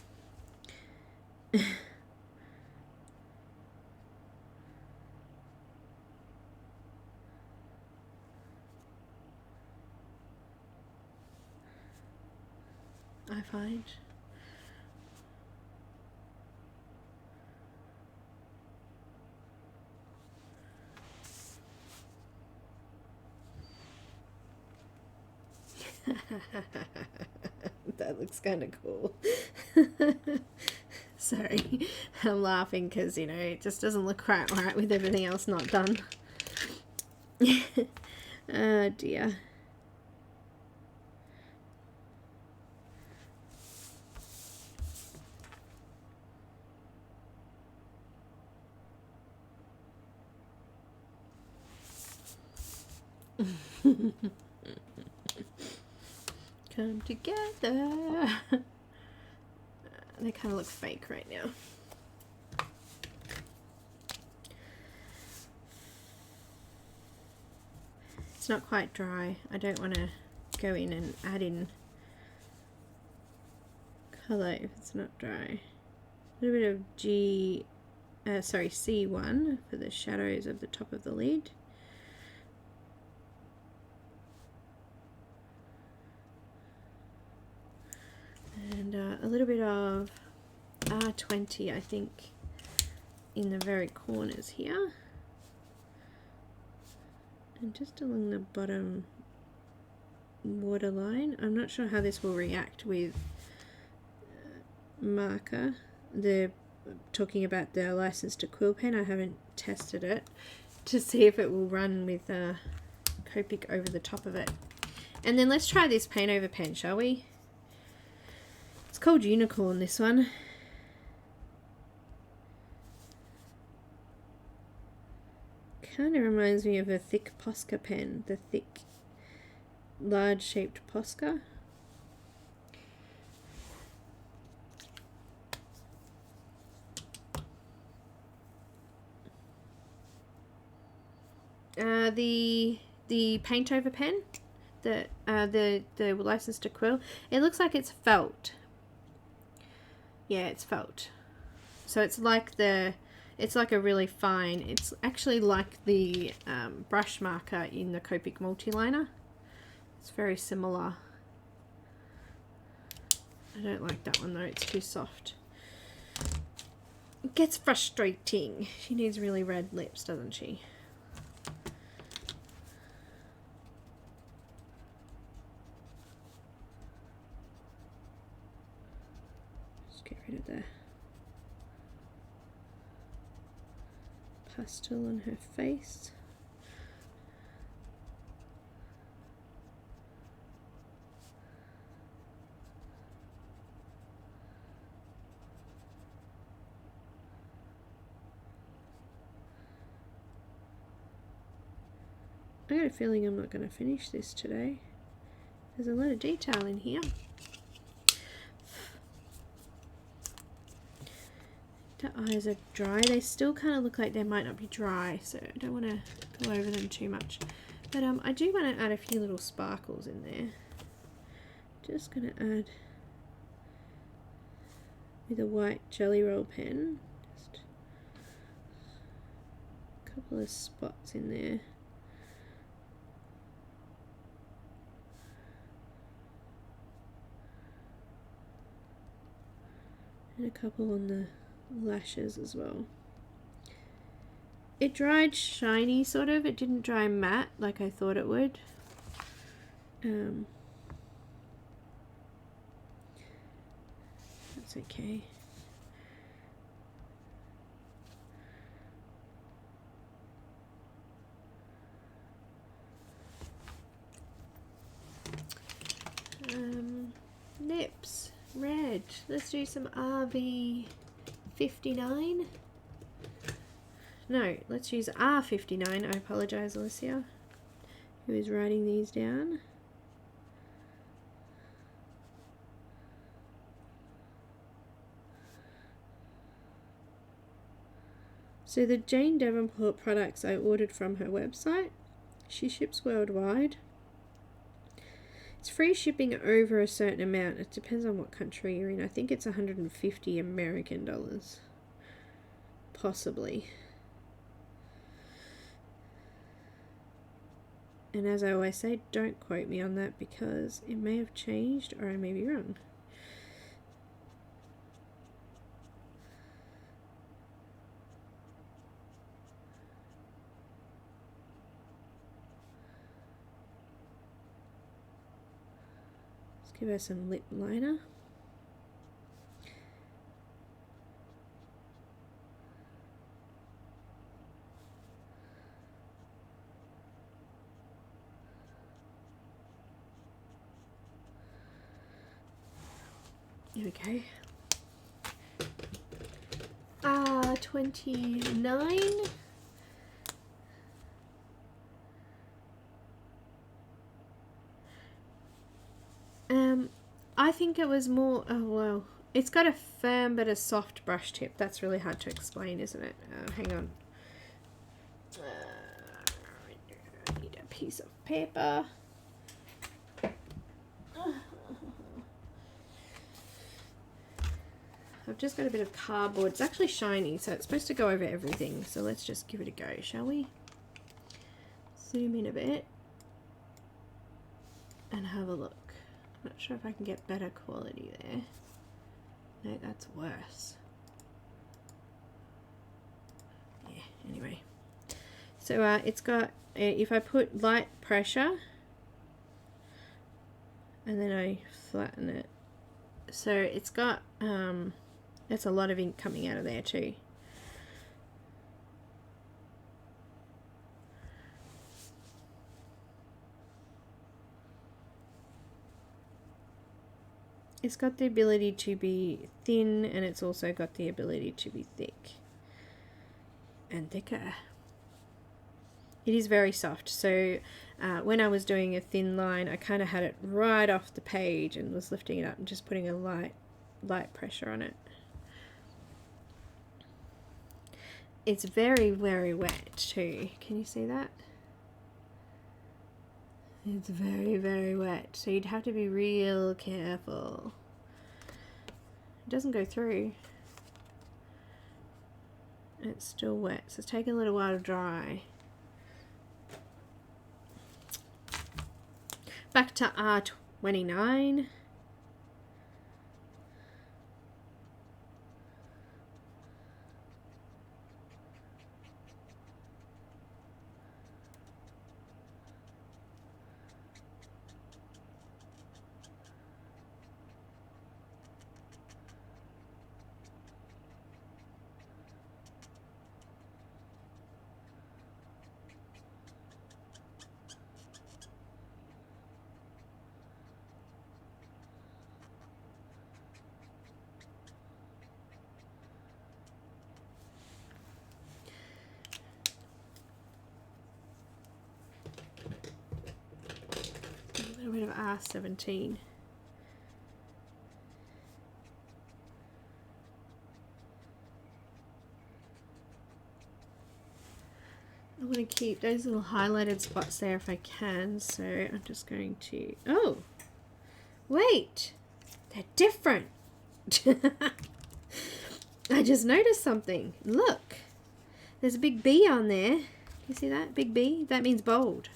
I find. That looks kind of cool. Sorry, I'm laughing because, you know, it just doesn't look quite right with everything else not done. Oh dear. Come together. They kind of look fake right now. It's not quite dry. I don't want to go in and add in colour if it's not dry. A little bit of C1 for the shadows of the top of the lid. And a little bit of R20, I think, in the very corners here. And just along the bottom waterline. I'm not sure how this will react with marker. They're talking about the license to quill pen. I haven't tested it to see if it will run with Copic over the top of it. And then let's try this paint over pen, shall we? It's called Unicorn, this one. Kind of reminds me of a thick Posca pen, the thick, large shaped Posca. The paint over pen, the license to quill, it looks like it's felt. Yeah, it's felt. So it's like a really fine, it's actually like the brush marker in the Copic multiliner. It's very similar. I don't like that one though, it's too soft. It gets frustrating. She needs really red lips, doesn't she? Just get rid of the pastel on her face. I got a feeling I'm not going to finish this today. There's a lot of detail in here. The eyes are dry. They still kind of look like they might not be dry, so I don't want to go over them too much. But I do want to add a few little sparkles in there. Just going to add with a white jelly roll pen. Just a couple of spots in there. And a couple on the lashes as well. It dried shiny sort of, it didn't dry matte like I thought it would. That's okay. Lips. Red. Let's do some RV59. No, let's use R59. I apologize, Alicia, who is writing these down. So the Jane Davenport products I ordered from her website. She ships worldwide. It's free shipping over a certain amount. It depends on what country you're in. I think it's 150 American dollars. Possibly. And as I always say, don't quote me on that because it may have changed or I may be wrong. Give her some lip liner. Here we go. 29. I think it was more, oh well, it's got a firm but a soft brush tip. That's really hard to explain, isn't it? Hang on. I need a piece of paper. I've just got a bit of cardboard. It's actually shiny, so it's supposed to go over everything. So let's just give it a go, shall we? Zoom in a bit and have a look. Not sure if I can get better quality there. No, that's worse. Yeah, anyway. So it's got, if I put light pressure and then I flatten it, so it's got, that's a lot of ink coming out of there too. It's got the ability to be thin, and it's also got the ability to be thick and thicker. It is very soft, so when I was doing a thin line, I kind of had it right off the page and was lifting it up and just putting a light pressure on it. It's very, very wet too. Can you see that? It's very, very wet, so you'd have to be real careful. It doesn't go through. It's still wet, so it's taking a little while to dry. Back to R29. A bit of R17. I want to keep those little highlighted spots there if I can, so I'm just going to, oh, wait, they're different. I just noticed something. Look, there's a big B on there. You see that? Big B? That means bold.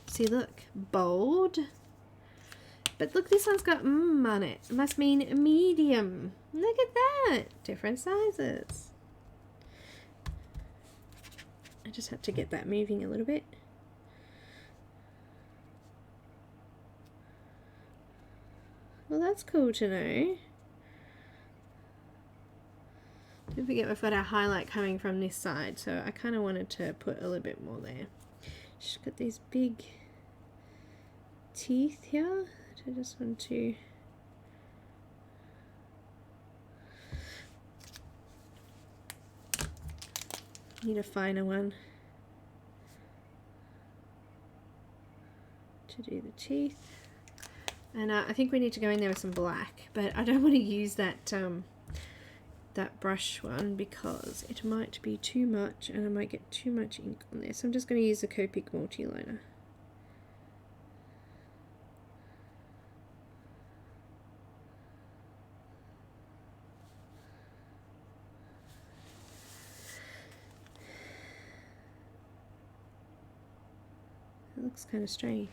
See, look, bold. But look, this one's got on it. It must mean medium. Look at that. Different sizes. I just have to get that moving a little bit. Well, that's cool to know. Don't forget we've got our highlight coming from this side, so I kind of wanted to put a little bit more there. She's got these big teeth here. I just want to need a finer one to do the teeth, and I think we need to go in there with some black, but I don't want to use that that brush one because it might be too much and I might get too much ink on there, so I'm just going to use the Copic multi-liner. It looks kind of strange.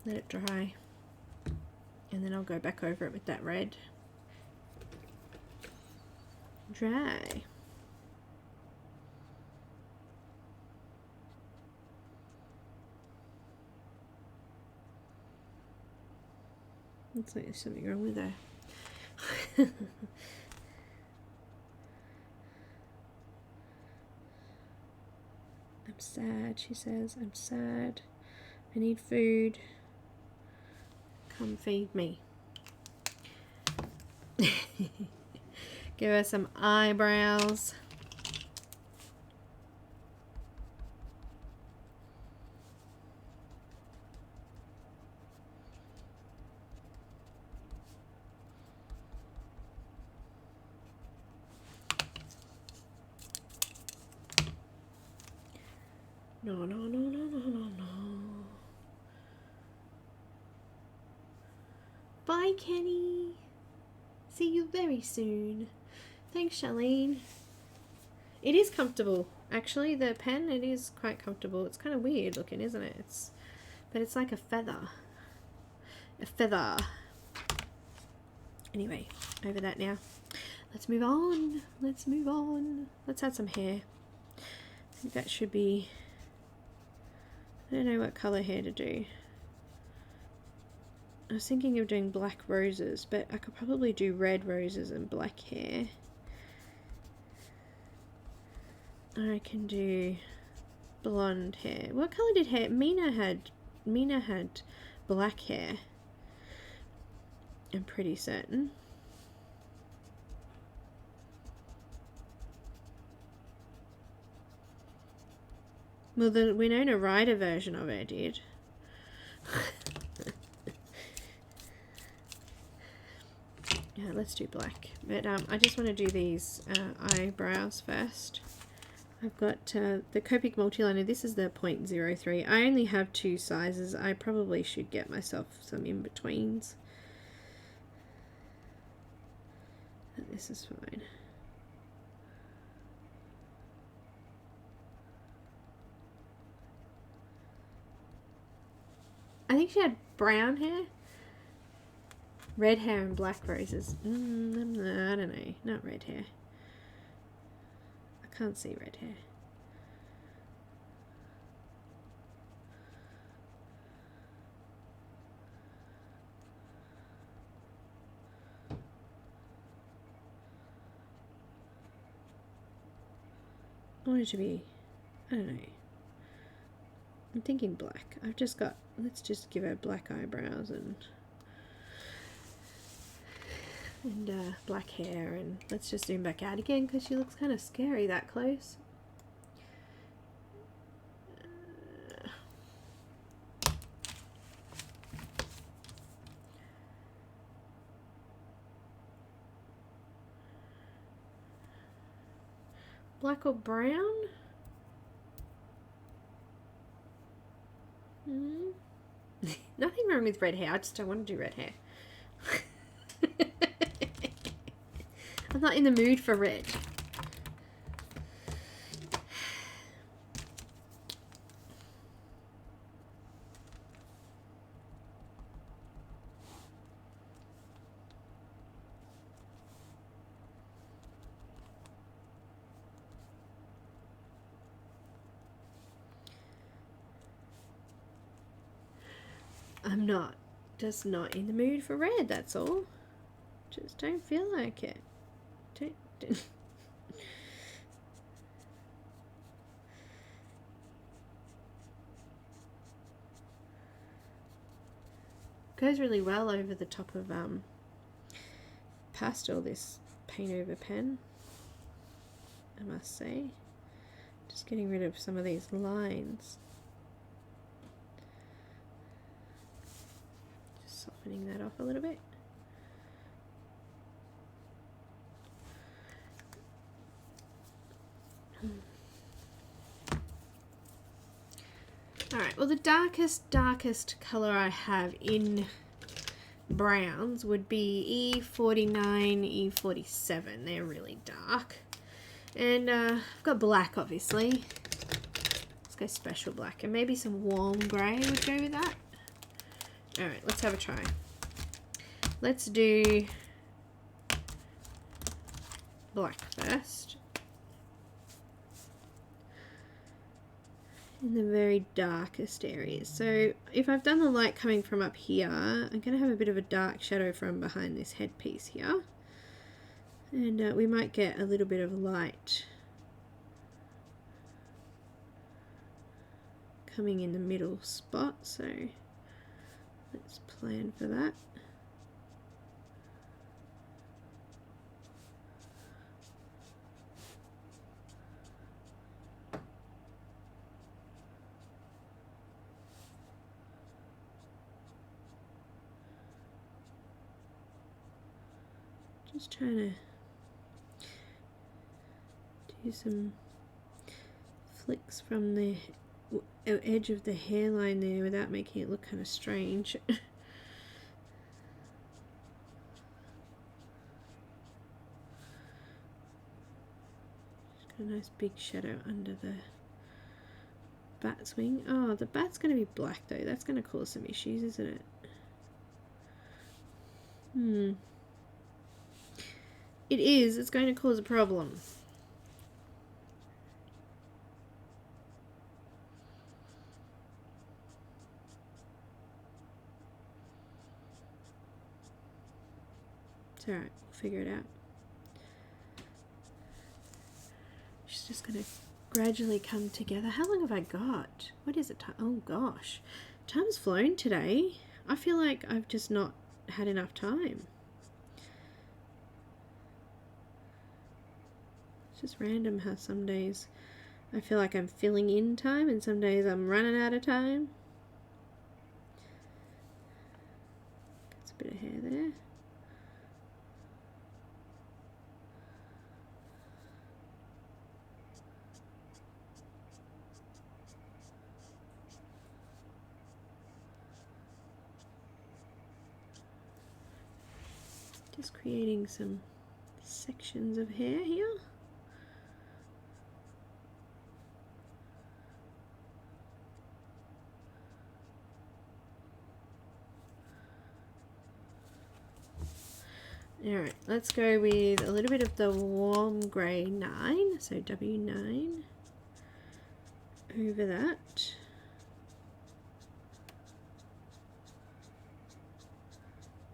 Let it dry, and then I'll go back over it with that red. Dry. Looks like there's something wrong with her. I'm sad, she says. I'm sad. I need food. Come feed me. Give her some eyebrows. No, no, no, no, no, no, no. Bye, Kenny. See you very soon. Thanks, Charlene. It is comfortable. Actually, the pen, it is quite comfortable. It's kind of weird looking, isn't it? But it's like a feather. A feather. Anyway, over that now. Let's move on. Let's move on. Let's add some hair. I think that should be... I don't know what colour hair to do. I was thinking of doing black roses, but I could probably do red roses and black hair. I can do blonde hair. What colour did hair? Mina had black hair. I'm pretty certain. Well, the Winona Ryder version of it did. Yeah, let's do black. But I just want to do these eyebrows first. I've got the Copic multiliner. This is the 0.03. I only have 2 sizes. I probably should get myself some in-betweens. This is fine. I think she had brown hair. Red hair and black roses. I don't know. Not red hair. I can't see red hair. I want it to be, I don't know. I'm thinking black. I've just got, let's just give her black eyebrows and black hair, and let's just zoom back out again because she looks kind of scary that close. Black or brown? Nothing wrong with red hair. I just don't want to do red hair. I'm not in the mood for red. I'm not, just not in the mood for red, that's all. Just don't feel like it. Don't. Goes really well over the top of pastel, this paint over pen, I must say. Just getting rid of some of these lines. Just softening that off a little bit. Alright, well the darkest colour I have in browns would be E49, E47. They're really dark. And I've got black, obviously. Let's go special black. And maybe some warm grey would go with that. Alright, let's have a try. Let's do black first. In the very darkest areas. So if I've done the light coming from up here, I'm going to have a bit of a dark shadow from behind this headpiece here. And we might get a little bit of light coming in the middle spot. So let's plan for that. Just trying to do some flicks from the edge of the hairline there without making it look kind of strange. Just got a nice big shadow under the bat's wing. Oh, the bat's going to be black though. That's going to cause some issues, isn't it? It is. It's going to cause a problem. It's alright. We'll figure it out. She's just going to gradually come together. How long have I got? What is it? Oh gosh. Time's flown today. I feel like I've just not had enough time. It's just random how some days I feel like I'm filling in time and some days I'm running out of time. Gets a bit of hair there. Just creating some sections of hair here. Alright, let's go with a little bit of the warm grey 9, so W9 over that.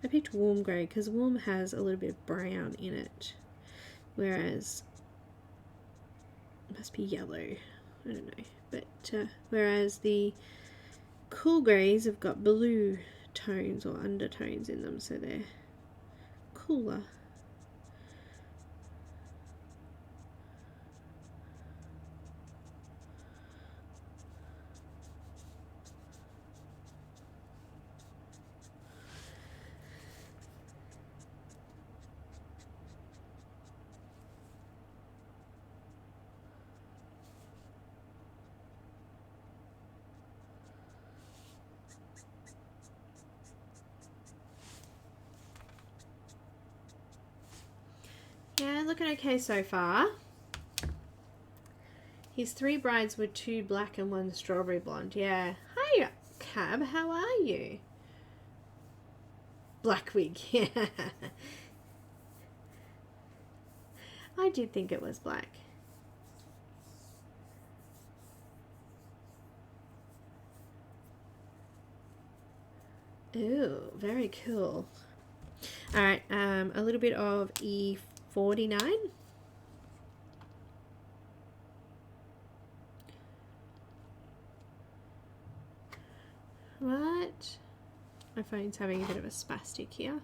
I picked warm grey because warm has a little bit of brown in it, whereas it must be yellow, I don't know, but whereas the cool greys have got blue tones or undertones in them, so they're cooler. Yeah, looking okay so far. His 3 brides were 2 black and 1 strawberry blonde. Yeah. Hi, Cab. How are you? Black wig. Yeah. I did think it was black. Ooh, very cool. Alright, a little bit of E49. Right. My phone's having a bit of a spastic here.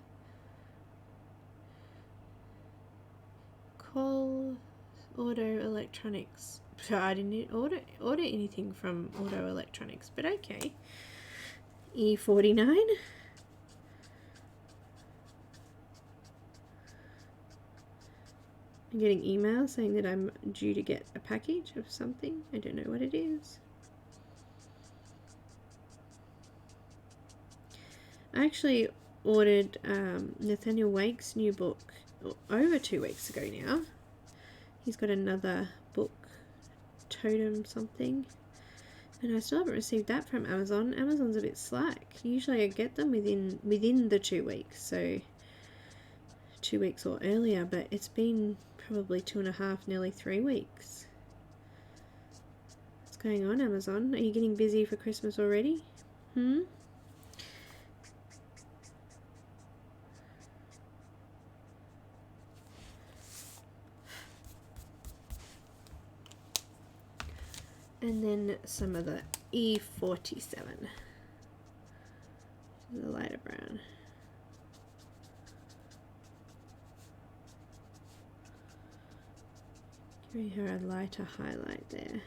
Call Auto Electronics. So I didn't order anything from Auto Electronics, but okay. E49. I'm getting emails saying that I'm due to get a package of something. I don't know what it is. I actually ordered Nathaniel Wake's new book over 2 weeks ago now. He's got another book, Totem something, and I still haven't received that from Amazon. Amazon's a bit slack. Usually I get them within the 2 weeks, so 2 weeks or earlier, but it's been probably 2.5, nearly 3 weeks. What's going on, Amazon? Are you getting busy for Christmas already? And then some of the E47, the lighter brown. Giving her a lighter highlight there.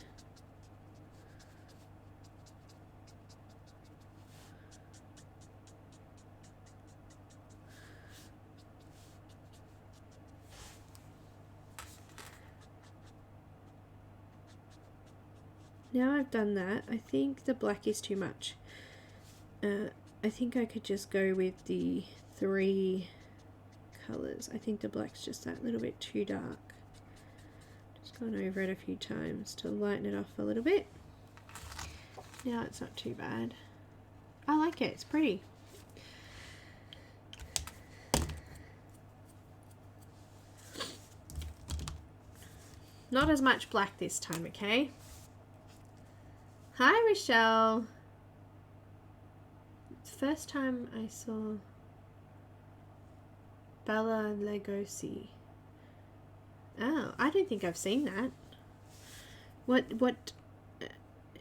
now I've done that, I think the black is too much. I think I could just go with the 3 colours. I think the black's just that little bit too dark. Just gone over it a few times to lighten it off a little bit. Now it's not too bad. I like it, it's pretty. Not as much black this time, okay? Hi, Rochelle. It's the first time I saw Bella Lugosi. Oh, I don't think I've seen that. What,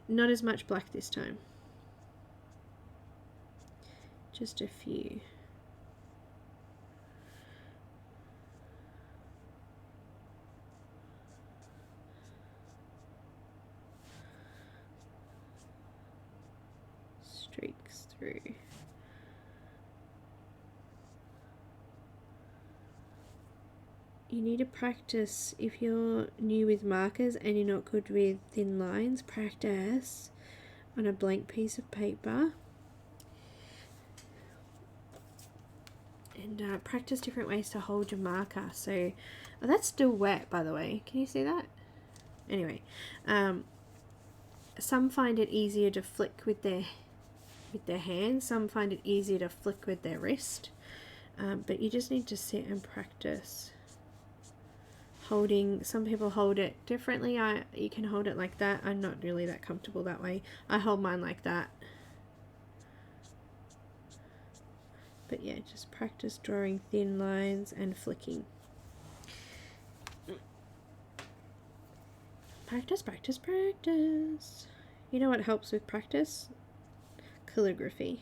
not as much black this time. Just a few. Streaks through. You need to practice. If you're new with markers and you're not good with thin lines, practice on a blank piece of paper and practice different ways to hold your marker. So that's still wet, by the way. Can you see that? Anyway, some find it easier to flick with their hands. Some find it easier to flick with their wrist. But you just need to sit and practice holding. Some people hold it differently. You can hold it like that. I'm not really that comfortable that way. I hold mine like that. But yeah, just practice drawing thin lines and flicking. Practice, practice, practice. You know what helps with practice? Calligraphy.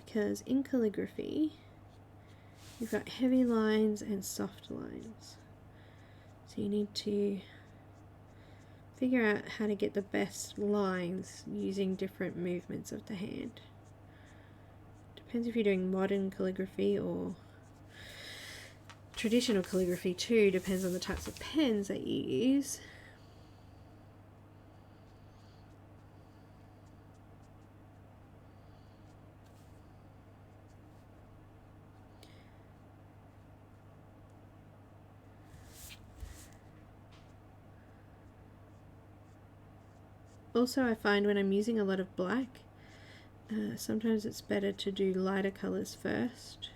Because in calligraphy, you've got heavy lines and soft lines. So you need to figure out how to get the best lines using different movements of the hand. Depends if you're doing modern calligraphy or traditional calligraphy too, depends on the types of pens that you use. Also, I find when I'm using a lot of black, sometimes it's better to do lighter colours first.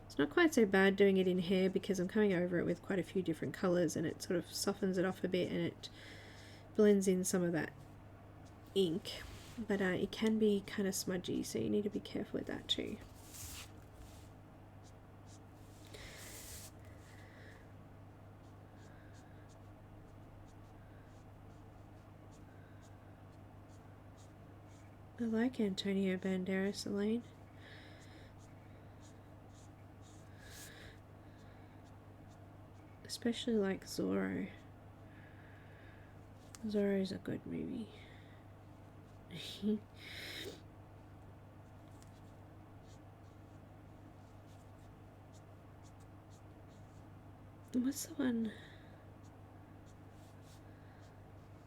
It's not quite so bad doing it in hair because I'm coming over it with quite a few different colours and it sort of softens it off a bit and it blends in some of that ink. But it can be kind of smudgy, so you need to be careful with that too. I like Antonio Banderas, Elaine. Especially like Zorro. Zorro's a good movie. What's the one?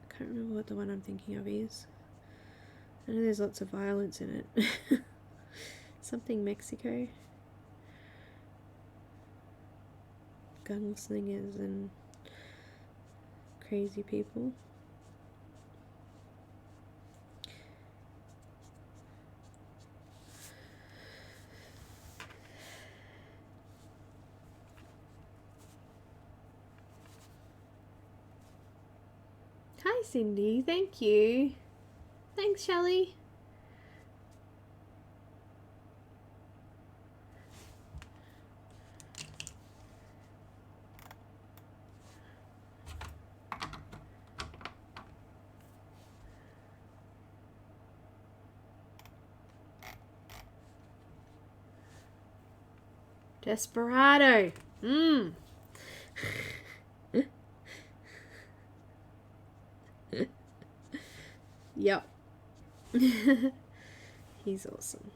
I can't remember what the one I'm thinking of is. I know there's lots of violence in it. Something Mexico. Gunslingers and crazy people. Hi Cindy, thank you. Thanks, Shelley. Desperado. Yep. He's awesome.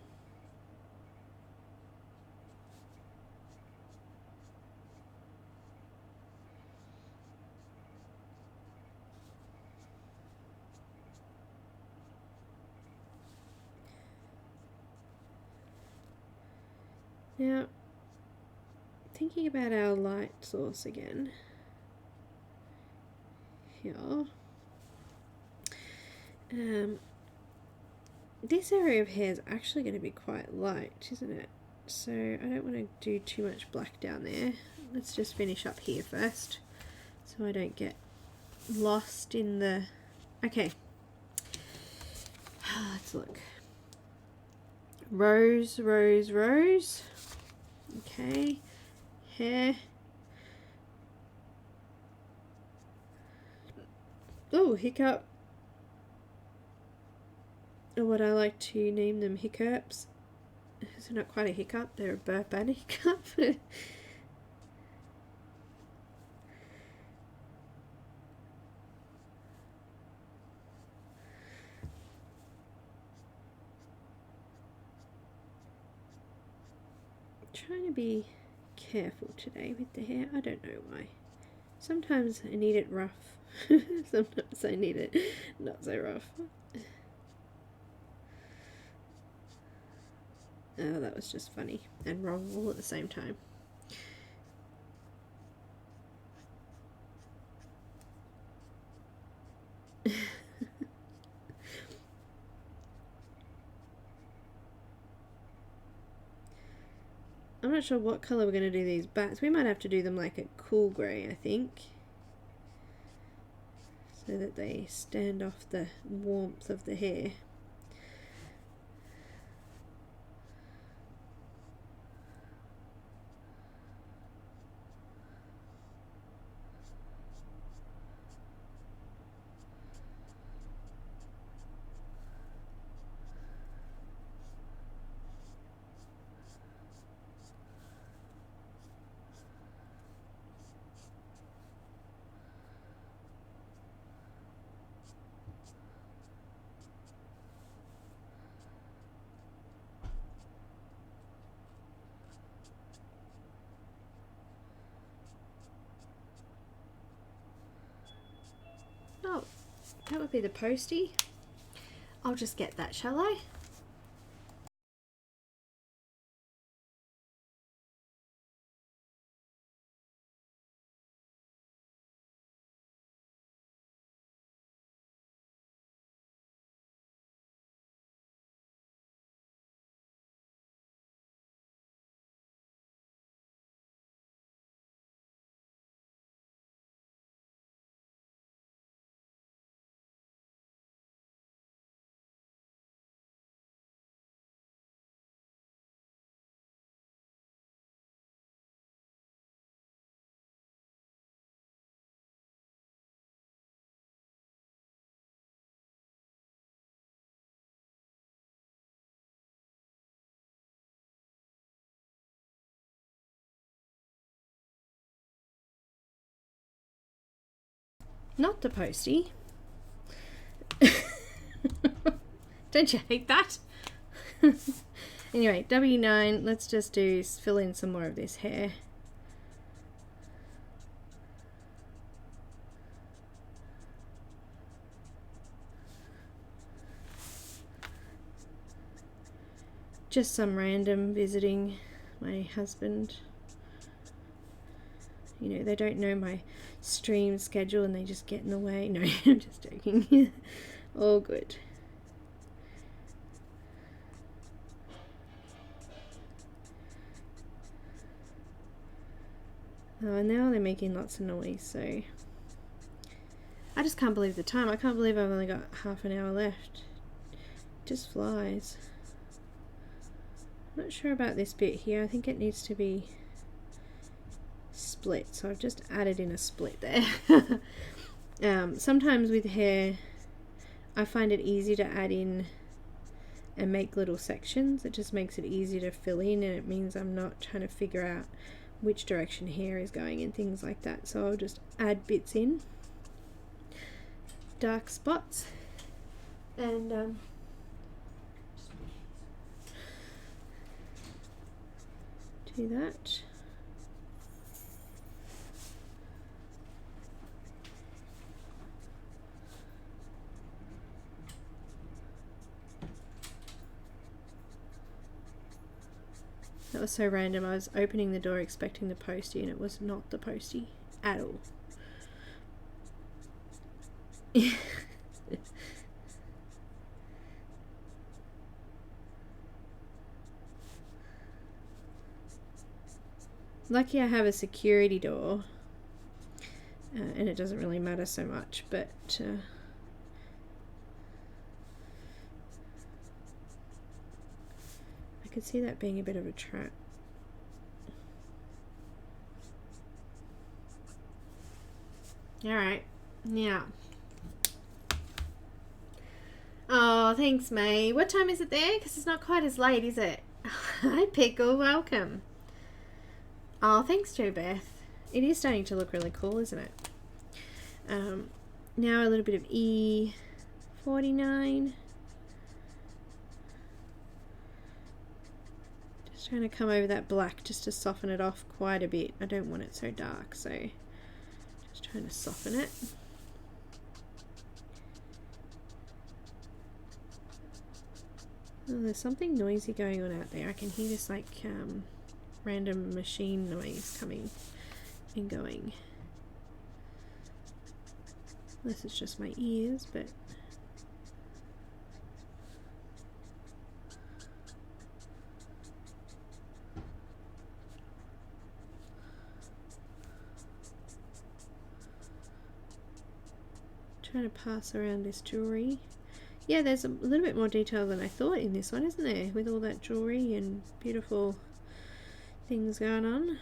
Now, thinking about our light source again, here, this area of hair is actually going to be quite light, isn't it? So I don't want to do too much black down there. Let's just finish up here first, so I don't get lost in the... Okay, let's look. Rose, rose, rose. Okay, hair. Oh, hiccup. Or what I like to name them, hiccups. It's not quite a hiccup, they're a burp and a hiccup. Trying to be careful today with the hair. I don't know why. Sometimes I need it rough. Sometimes I need it not so rough. Oh, that was just funny and wrong all at the same time. I'm not sure what colour we're going to do these bats. We might have to do them like a cool grey, I think, so that they stand off the warmth of the hair. Oh, that would be the postie. I'll just get that, shall I? Not the postie. Don't you hate that? Anyway, W9, let's just fill in some more of this hair. Just some random visiting my husband. You know, they don't know my stream schedule and they just get in the way. No, I'm just joking. All good. Oh, and now they're making lots of noise, so I just can't believe the time. I can't believe I've only got half an hour left. It just flies. I'm not sure about this bit here. I think it needs to be split, so I've just added in a split there. Sometimes with hair I find it easy to add in and make little sections. It just makes it easy to fill in, and it means I'm not trying to figure out which direction hair is going and things like that. So I'll just add bits in, dark spots, and Do that. That was so random. I was opening the door expecting the postie and it was not the postie at all. Lucky I have a security door, and it doesn't really matter so much, but I could see that being a bit of a trap. Alright, now. Oh, thanks, May. What time is it there? Because it's not quite as late, is it? Hi, Pickle. Welcome. Oh, thanks, Jo Beth. It is starting to look really cool, isn't it? Now a little bit of E49. Just trying to come over that black just to soften it off quite a bit. I don't want it so dark, so just trying to soften it. Oh, there's something noisy going on out there. I can hear this like random machine noise coming and going. This is just my ears, but trying to pass around this jewelry. Yeah, there's a little bit more detail than I thought in this one, isn't there? With all that jewelry and beautiful things going on.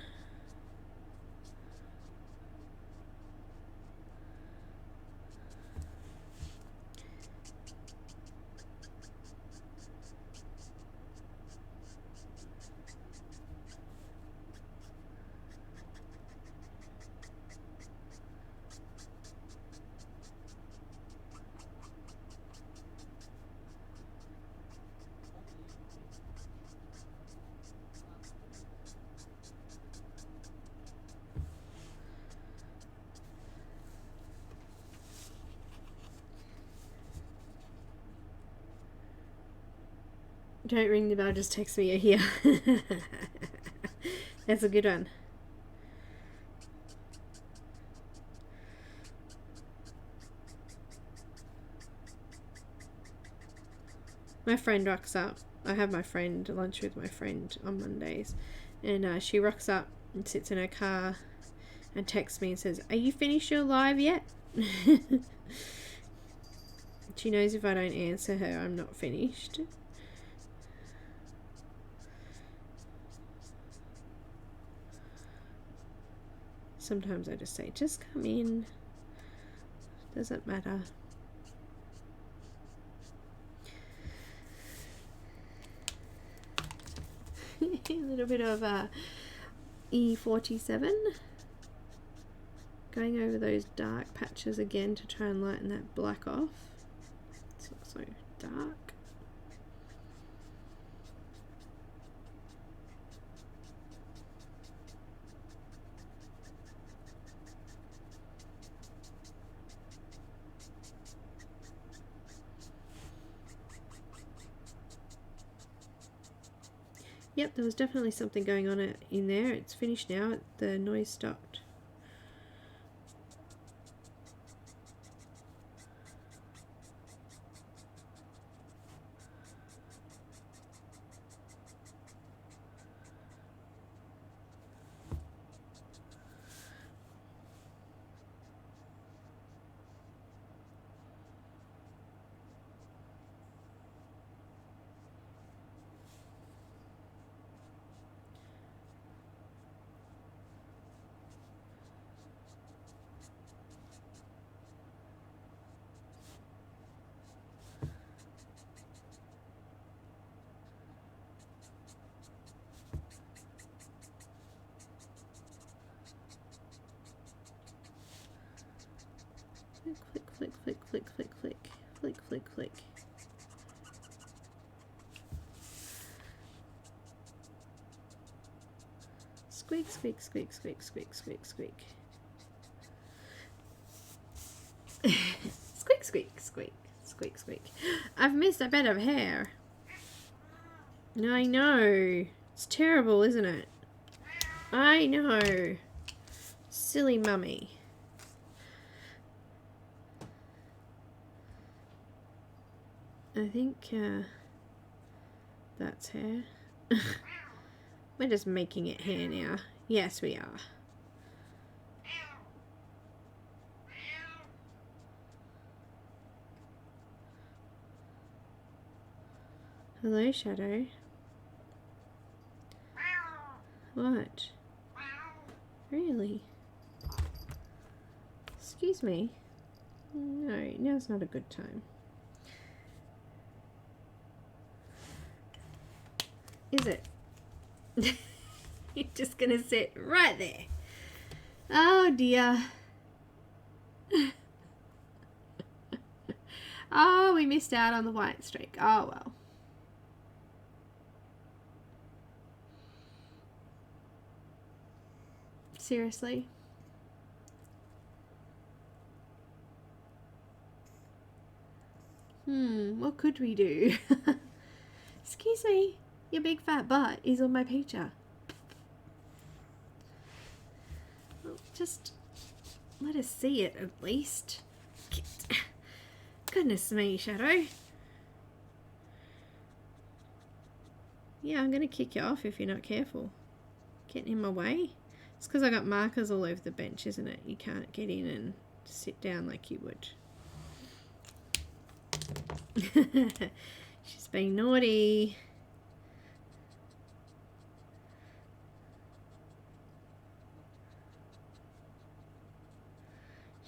Don't ring the bell, just text me you're here. That's a good one. My friend rocks up. I have my friend, lunch with my friend on Mondays. And she rocks up and sits in her car and texts me and says, "Are you finished your live yet?" She knows if I don't answer her, I'm not finished. Sometimes I just say, just come in. Doesn't matter. A little bit of E47. Going over those dark patches again to try and lighten that black off. It's not so dark. Yep, there was definitely something going on in there. It's finished now. The noise stopped. Flick, flick, flick, flick, flick, flick, flick, flick, flick. Squeak, squeak, squeak, squeak, squeak, squeak, squeak. Squeak, squeak, squeak, squeak, squeak. I've missed a bit of hair. I know. It's terrible, isn't it? I know. Silly mummy. I think that's hair. We're just making it hair now. Yes, we are. Hello, Shadow. What? Really? Excuse me. No, now's not a good time. Is it? You're just gonna sit right there. Oh dear. Oh, we missed out on the white streak. Oh well. Seriously? What could we do? Excuse me, your big fat butt is on my picture. Well, just let us see it at least. Goodness me, Shadow. Yeah, I'm gonna kick you off if you're not careful. Getting in my way. It's because I got markers all over the bench, isn't it? You can't get in and sit down like you would. She's being naughty.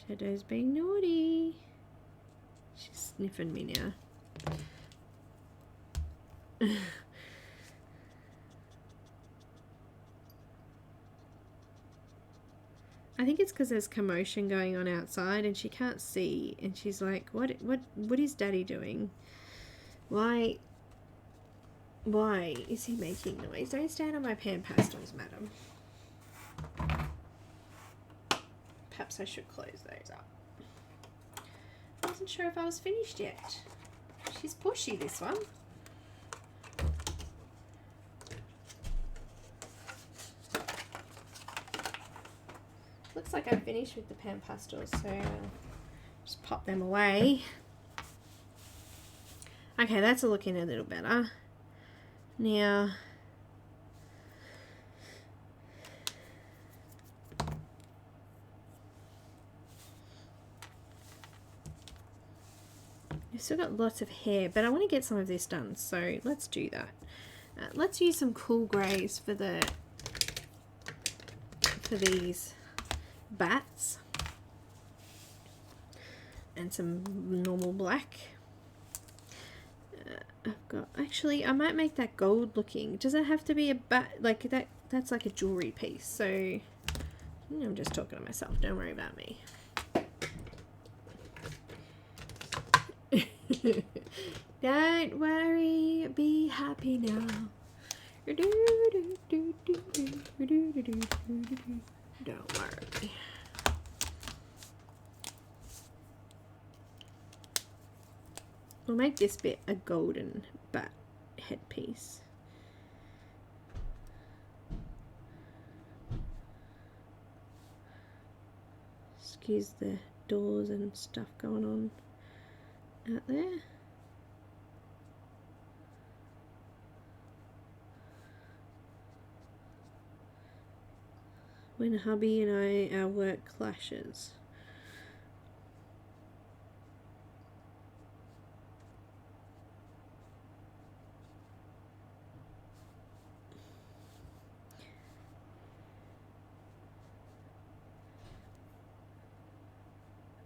Shadow's being naughty. She's sniffing me now. I think it's because there's commotion going on outside and she can't see, and she's like, what is Daddy doing? Why is he making noise? Don't stand on my pan pastels, madam. Perhaps I should close those up. I wasn't sure if I was finished yet. She's pushy, this one. Looks like I'm finished with the pan pastels, so I'll just pop them away. Okay, that's looking a little better. Now, you've still got lots of hair, but I want to get some of this done, so let's do that. Let's use some cool greys for these bats, and some normal black. Actually, I might make that gold looking. Does it have to be a bat like that? That's like a jewelry piece. So I'm just talking to myself. Don't worry about me. Don't worry, be happy now. Don't worry. We'll make this bit a golden bat headpiece. Excuse the doors and stuff going on out there. When hubby and our work clashes.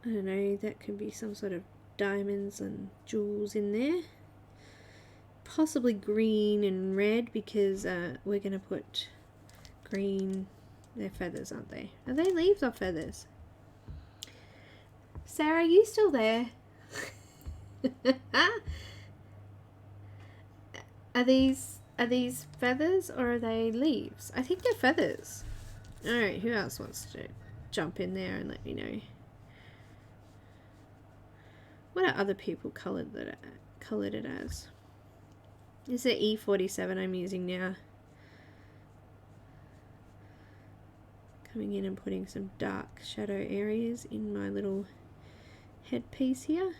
I don't know, that could be some sort of diamonds and jewels in there. Possibly green and red, because we're going to put green. They're feathers, aren't they? Are they leaves or feathers? Sarah, are you still there? Are these Are these feathers or are they leaves? I think they're feathers. Alright, who else wants to jump in there and let me know? What are other people coloured it as? Is it E47 I'm using now? Coming in and putting some dark shadow areas in my little headpiece here.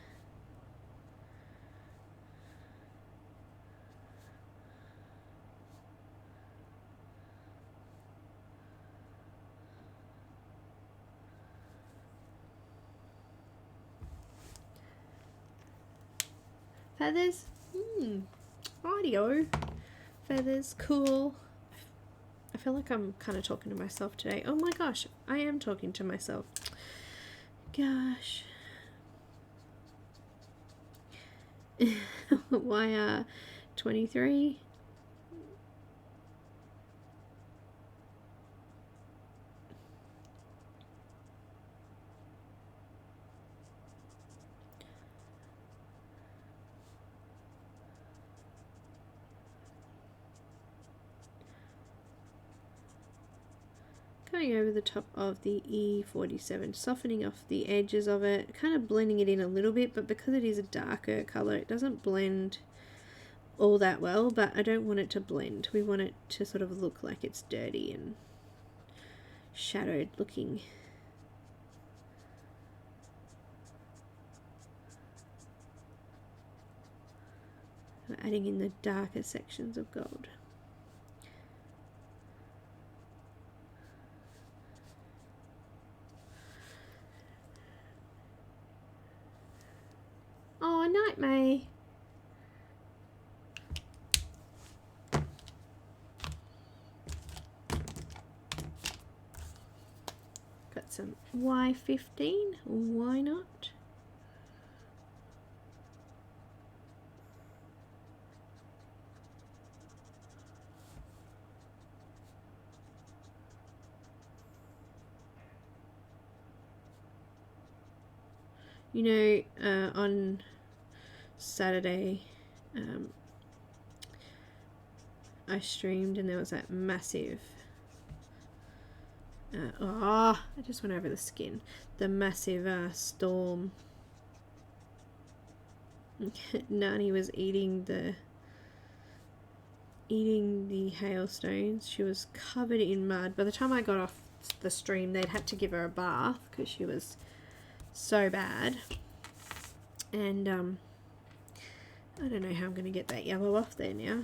Feathers? Audio. Feathers, cool. I feel like I'm kind of talking to myself today. Oh my gosh, I am talking to myself. Gosh. Why 23? Going over the top of the E47, softening off the edges of it, kind of blending it in a little bit, but because it is a darker colour, it doesn't blend all that well, but I don't want it to blend. We want it to sort of look like it's dirty and shadowed looking. We're adding in the darker sections of gold. Oh, night, May. Got some Y15, why not? You know, on Saturday, I streamed and there was that massive, I just went over the skin, the massive storm. Nani was eating the hailstones. She was covered in mud. By the time I got off the stream, they'd had to give her a bath because she was so bad. And I don't know how I'm going to get that yellow off there now.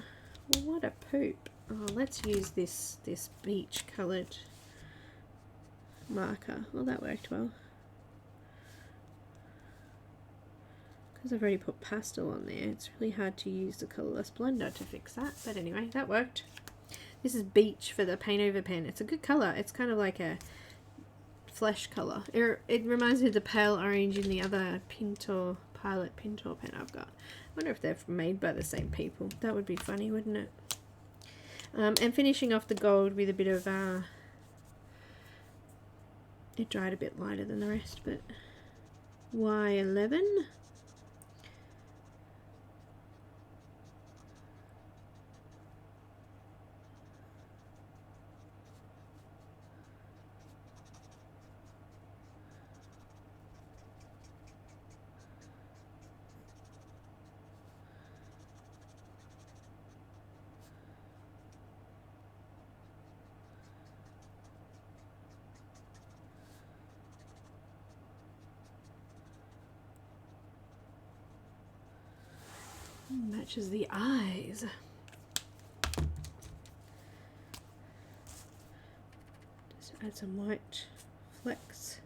Well, what a poop. Oh, let's use this beach coloured marker. Well, that worked well. Because I've already put pastel on there, it's really hard to use the colourless blender to fix that. But anyway, that worked. This is beach for the paint over pen. It's a good colour. It's kind of like a flesh colour. It reminds me of the pale orange in the other Pilot Pintor pen I've got. I wonder if they're made by the same people. That would be funny, wouldn't it? And finishing off the gold with a bit of it dried a bit lighter than the rest, but Y11. Matches the eyes. Just add some white flecks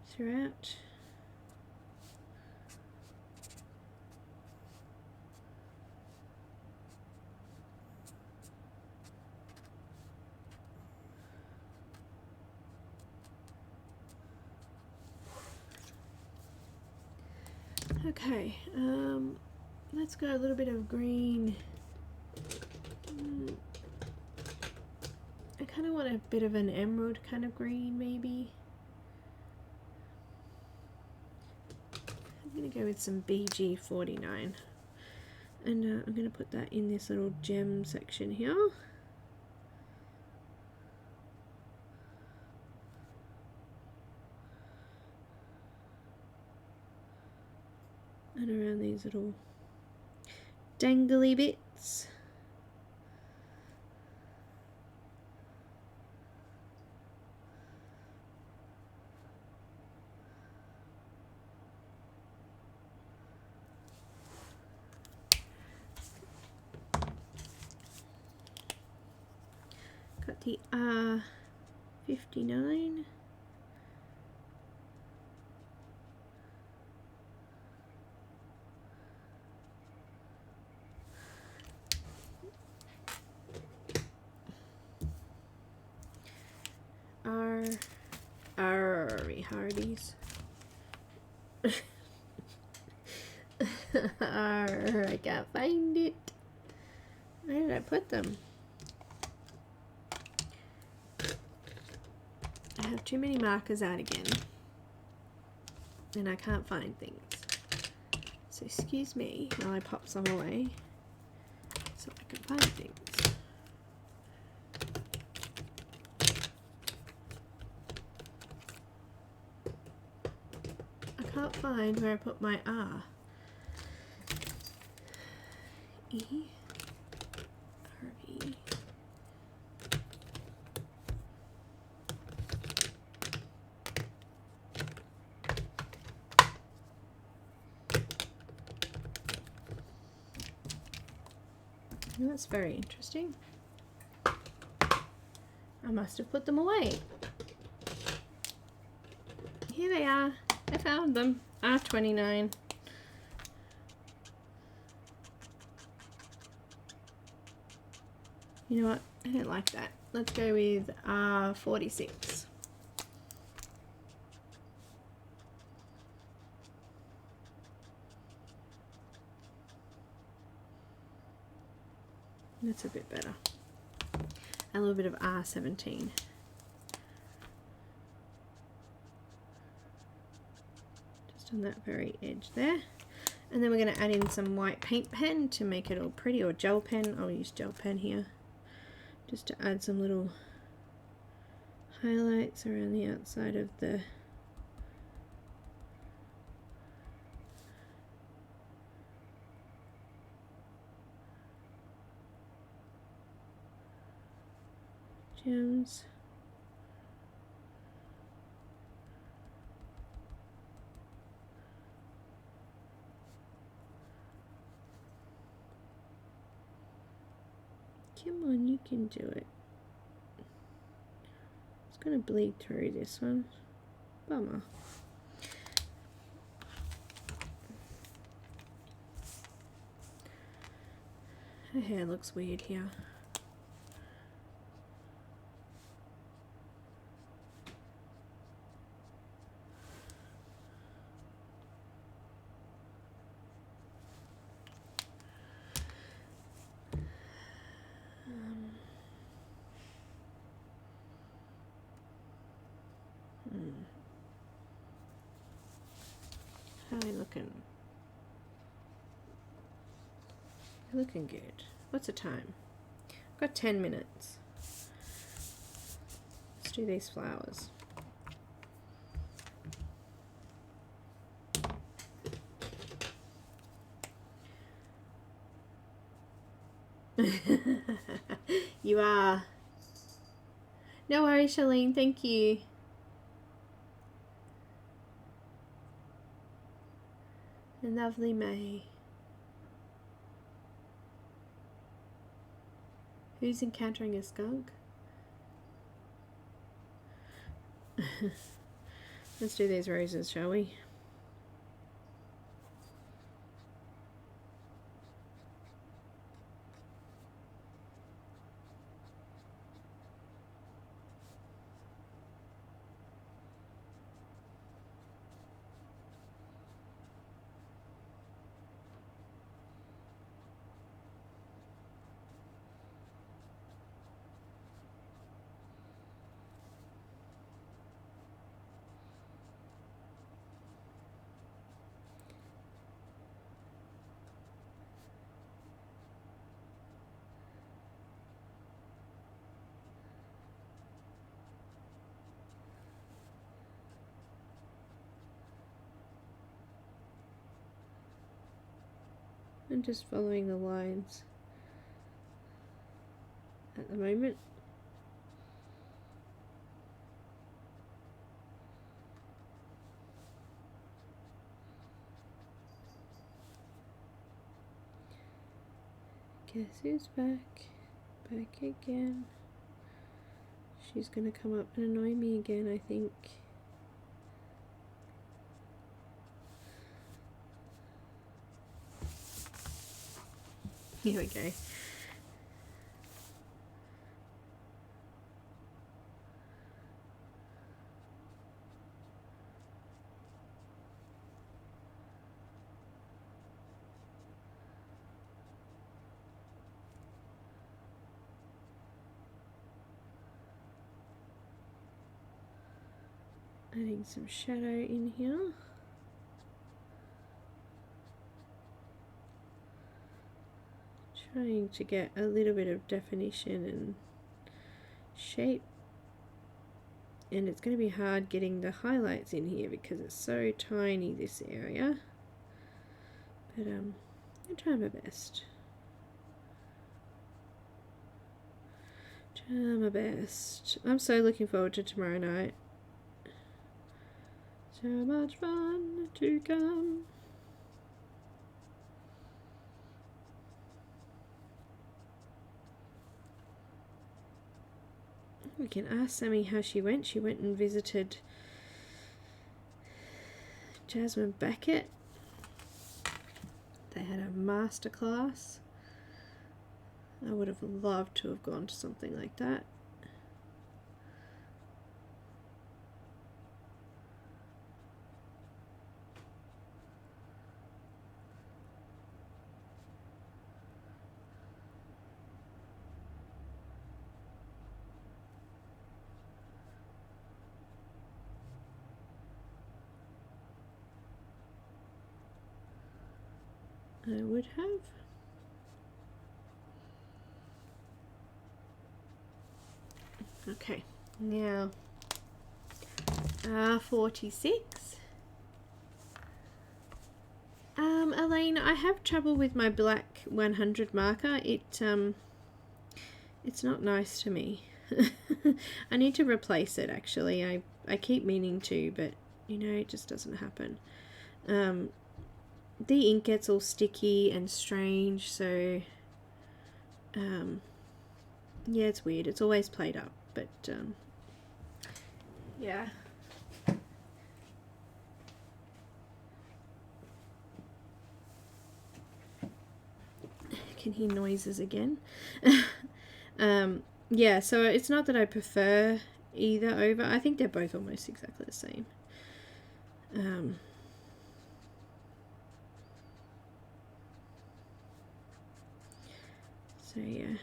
throughout. Okay, let's go a little bit of green. I kind of want a bit of an emerald kind of green, maybe. I'm going to go with some BG49. And I'm going to put that in this little gem section here. And around these little dangly bits. Got the R59. Hardies. I can't find it. Where did I put them? I have too many markers out again, and I can't find things. So excuse me while I pop some away so I can find things. I can't find where I put my R. E. R. E. That's very interesting. I must have put them away. Here they are. I found them. R29. You know what? I don't like that. Let's go with R46. That's a bit better. A little bit of R17. Just on that very edge there. And then we're going to add in some white paint pen to make it all pretty, or gel pen. I'll use gel pen here. Just to add some little highlights around the outside of the gems. Come on, you can do it. It's going to bleed through this one. Bummer. Her hair looks weird here. How are we looking? You're looking good. What's the time? I've got 10 minutes. Let's do these flowers. You are. No worries, Charlene. Thank you. And lovely May. Who's encountering a skunk? Let's do these roses, shall we? I'm just following the lines at the moment. Guess who's back? Back again. She's gonna come up and annoy me again, I think. Here we go. Adding some shadow in here. Trying to get a little bit of definition and shape, and it's going to be hard getting the highlights in here because it's so tiny, this area, but I'm trying my best. Trying my best. I'm so looking forward to tomorrow night. So much fun to come. We can ask Sammy how she went. She went and visited Jasmine Beckett. They had a masterclass. I would have loved to have gone to something like that. I would have. Okay, now R46. Elaine, I have trouble with my black 100 marker. It's not nice to me. I need to replace it actually. I keep meaning to, but you know, it just doesn't happen. The ink gets all sticky and strange, so yeah, it's weird. It's always played up, but yeah. Can hear noises again. Yeah, so it's not that I prefer either over. I think they're both almost exactly the same. So yeah,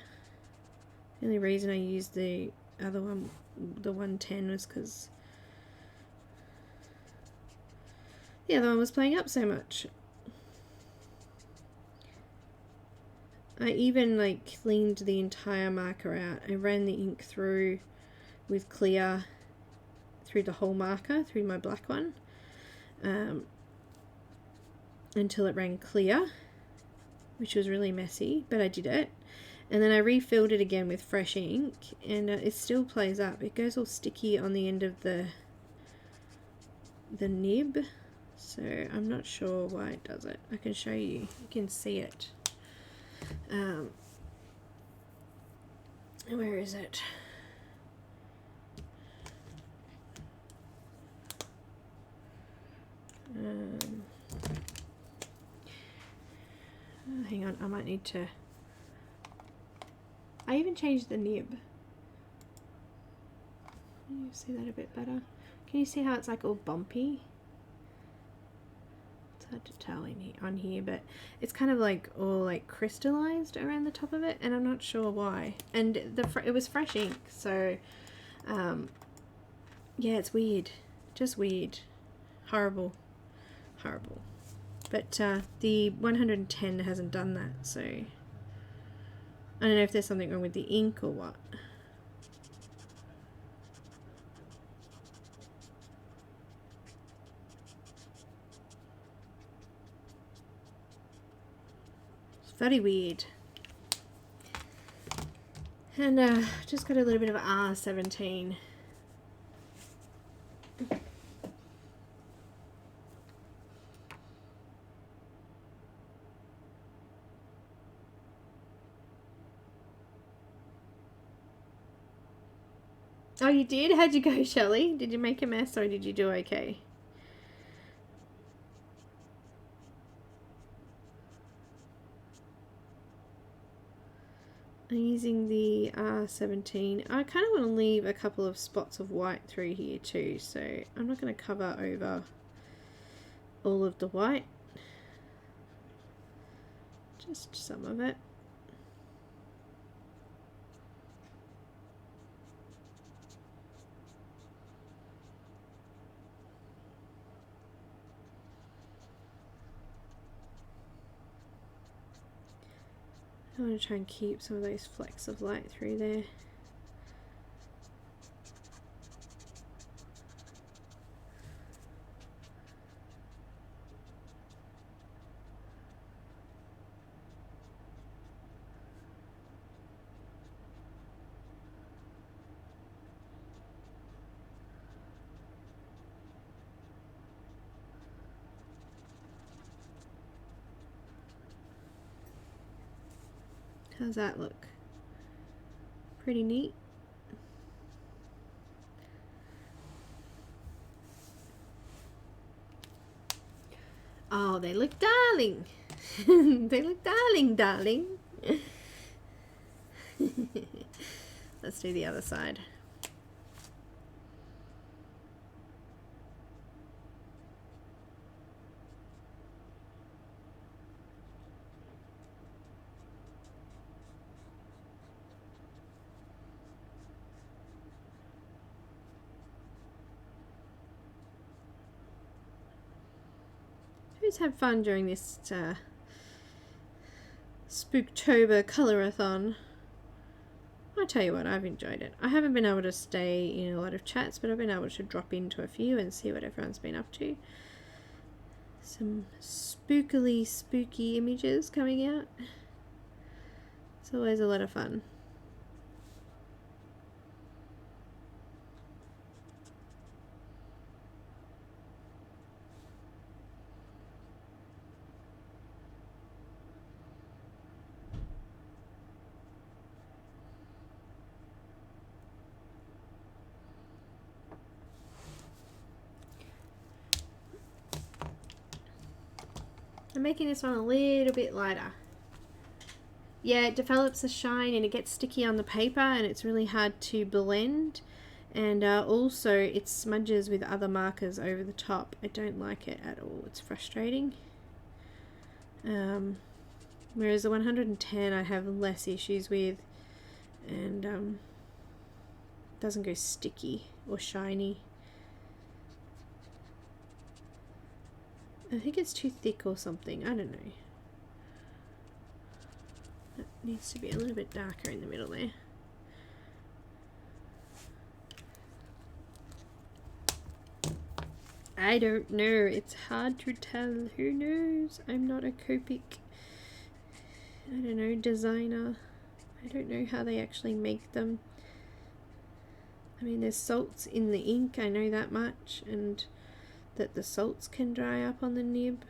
the only reason I used the other one, the 110, was because the other one was playing up so much. I even like cleaned the entire marker out. I ran the ink through with clear through the whole marker, through my black one, until it ran clear, which was really messy, but I did it. And then I refilled it again with fresh ink, and it still plays up. It goes all sticky on the end of the nib, so I'm not sure why it does it. I can show you. You can see it. Where is it? Hang on, I might need to. I even changed the nib. Can you see that a bit better? Can you see how it's like all bumpy? It's hard to tell in here, on here, but it's kind of like all like crystallized around the top of it, and I'm not sure why. And it was fresh ink, so yeah, it's weird, just weird, horrible. But the 110 hasn't done that, so I don't know if there's something wrong with the ink or what. Very weird. And just got a little bit of R17. Oh, you did? How'd you go, Shelley? Did you make a mess or did you do okay? I'm using the R17. I kind of want to leave a couple of spots of white through here too, so I'm not going to cover over all of the white, just some of it. I want to try and keep some of those flecks of light through there. How's that look? Pretty neat. Oh, they look darling. They look darling. Let's do the other side. Who's had fun during this Spooktober Colorathon? I tell you what, I've enjoyed it. I haven't been able to stay in a lot of chats, but I've been able to drop into a few and see what everyone's been up to. Some spookily spooky images coming out. It's always a lot of fun. I'm making this one a little bit lighter. Yeah, it develops a shine and it gets sticky on the paper and it's really hard to blend, and also it smudges with other markers over the top. I don't like it at all. It's frustrating. Whereas the 110 I have less issues with, and doesn't go sticky or shiny. I think it's too thick or something. I don't know. It needs to be a little bit darker in the middle there. I don't know. It's hard to tell. Who knows? I'm not a Copic, I don't know, designer. I don't know how they actually make them. I mean, there's salts in the ink, I know that much, and that the salts can dry up on the nib,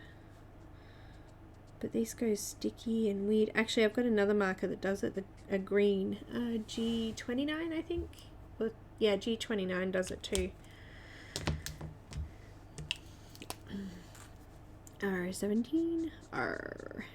but these go sticky and weird. Actually, I've got another marker that does it, a green, G29 I think, or, yeah, G29 does it too. R17, R.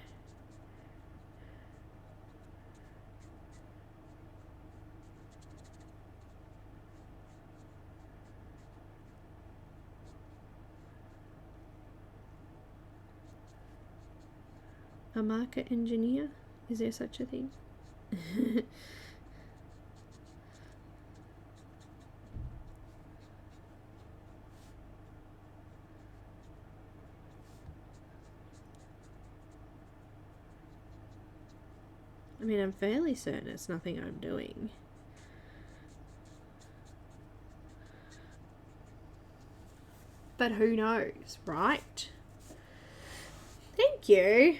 A marker engineer? Is there such a thing? I mean, I'm fairly certain it's nothing I'm doing. But who knows, right? Thank you.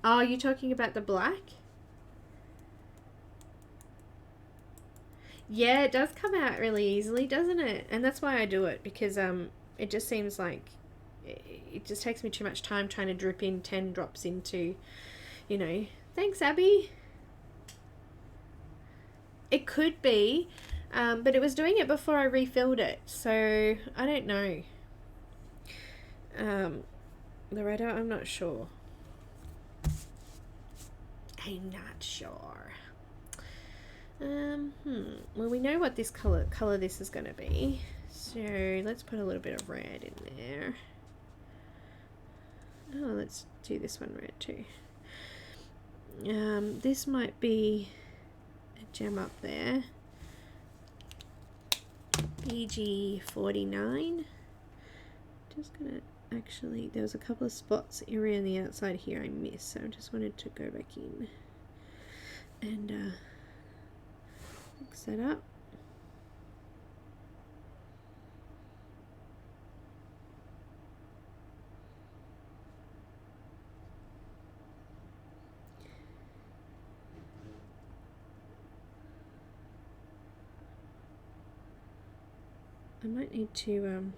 Oh, you're talking about the black? Yeah, it does come out really easily, doesn't it? And that's why I do it, because it just seems like it just takes me too much time trying to drip in 10 drops into, you know. Thanks, Abby. It could be, but it was doing it before I refilled it, so I don't know. Loretta, I'm not sure. I'm not sure. Well, we know what this color this is going to be, so let's put a little bit of red in there. Oh, let's do this one red too. This might be a gem up there. BG49. Just gonna actually, there was a couple of spots around the outside here I missed, so I just wanted to go back in and mix that up. I might need to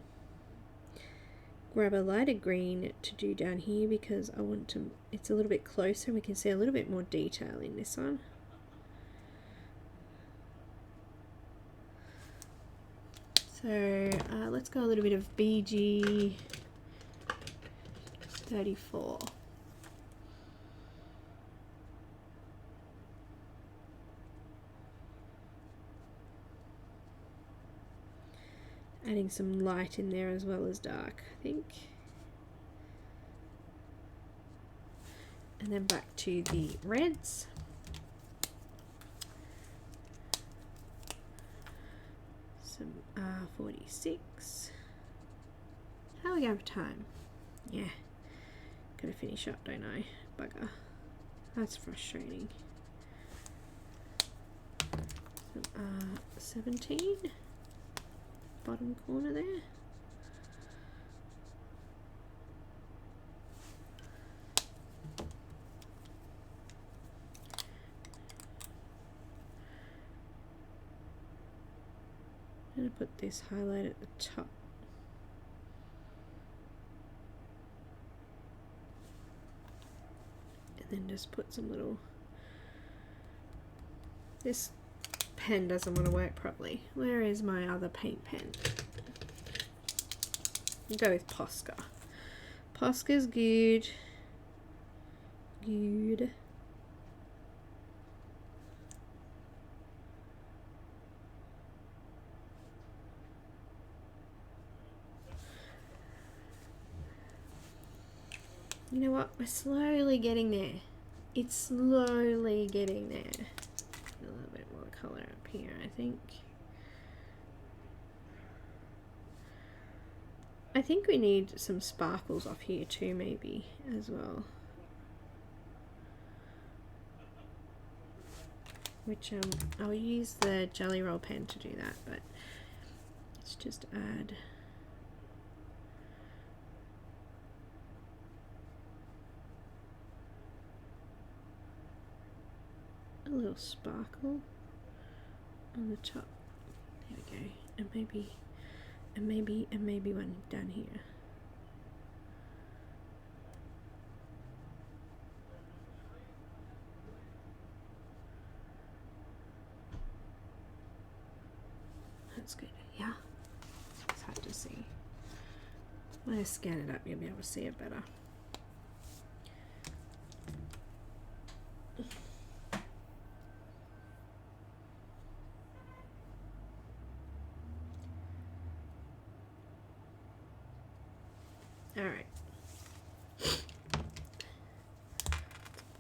grab a lighter green to do down here, because I want to, it's a little bit closer and we can see a little bit more detail in this one. So let's go a little bit of BG 34. Adding some light in there as well as dark, I think. And then back to the reds. Some R46. How are we going for time? Yeah. Gotta finish up, don't I? Bugger. That's frustrating. Some R17. Bottom corner there. I'm going to put this highlight at the top. And then just put some little, this pen doesn't want to work properly. Where is my other paint pen? I'll go with Posca. Posca's good. Good. You know what? We're slowly getting there. It's slowly getting there. A little bit more colour up here, I think. I think we need some sparkles off here too, maybe, as well. Which, I'll use the Jelly Roll pen to do that, but let's just add a little sparkle on the top. There we go. And maybe one down here. That's good. Yeah. It's hard to see. When I scan it up, you'll be able to see it better. Alright.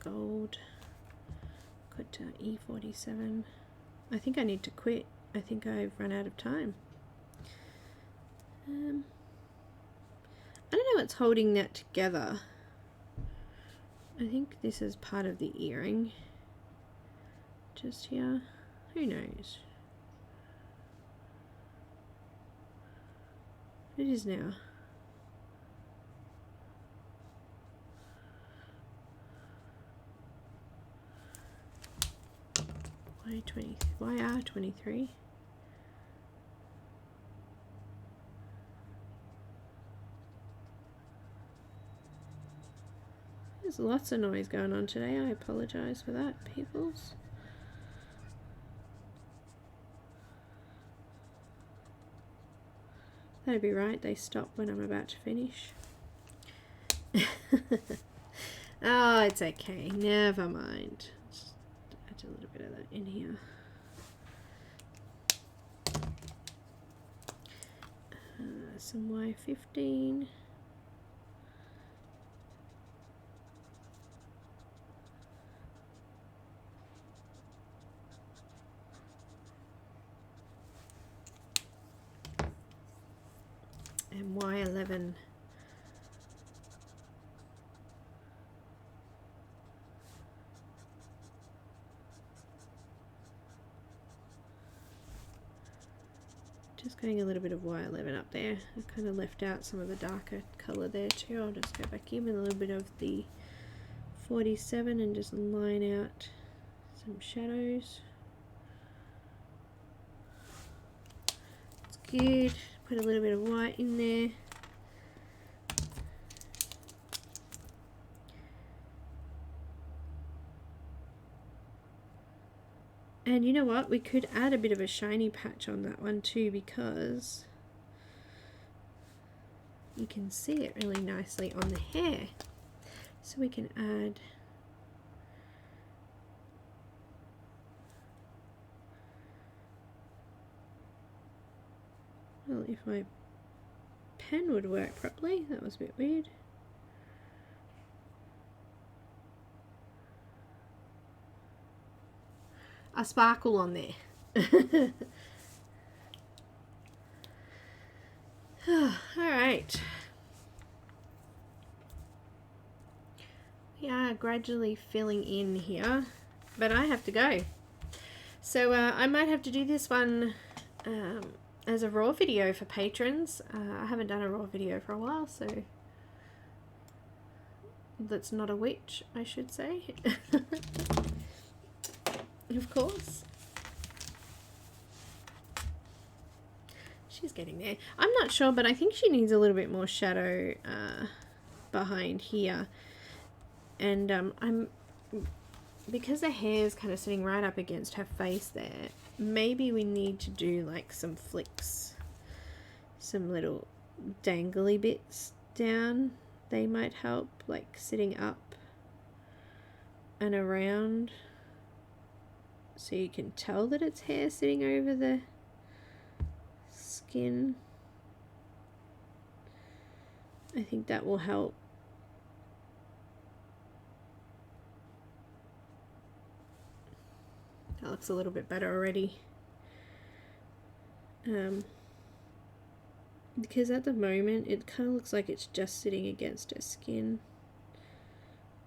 Gold. Got to E47. I think I need to quit. I think I've run out of time. I don't know what's holding that together. I think this is part of the earring. Just here. Who knows? It is now. YR23. There's lots of noise going on today. I apologize for that, peoples. That'd be right, they stop when I'm about to finish. Oh, it's okay, never mind. Just add a little bit of that in here. Some Y15. And Y11. Just getting a little bit of Y11 up there. I kind of left out some of the darker colour there too. I'll just go back in with a little bit of the 47 and just line out some shadows. It's good. Put a little bit of white in there. And you know what? We could add a bit of a shiny patch on that one too, because you can see it really nicely on the hair. So we can add well, if my pen would work properly. That was a bit weird. A sparkle on there. Alright. We are gradually filling in here, but I have to go. So I might have to do this one as a raw video for patrons. I haven't done a raw video for a while, so that's not a witch, I should say. Of course. She's getting there. I'm not sure, but I think she needs a little bit more shadow behind here. And because the hair is kind of sitting right up against her face there, maybe we need to do like some flicks, some little dangly bits down. They might help, like sitting up and around, so you can tell that it's hair sitting over the skin. I think that will help. That looks a little bit better already. Because at the moment it kind of looks like it's just sitting against her skin.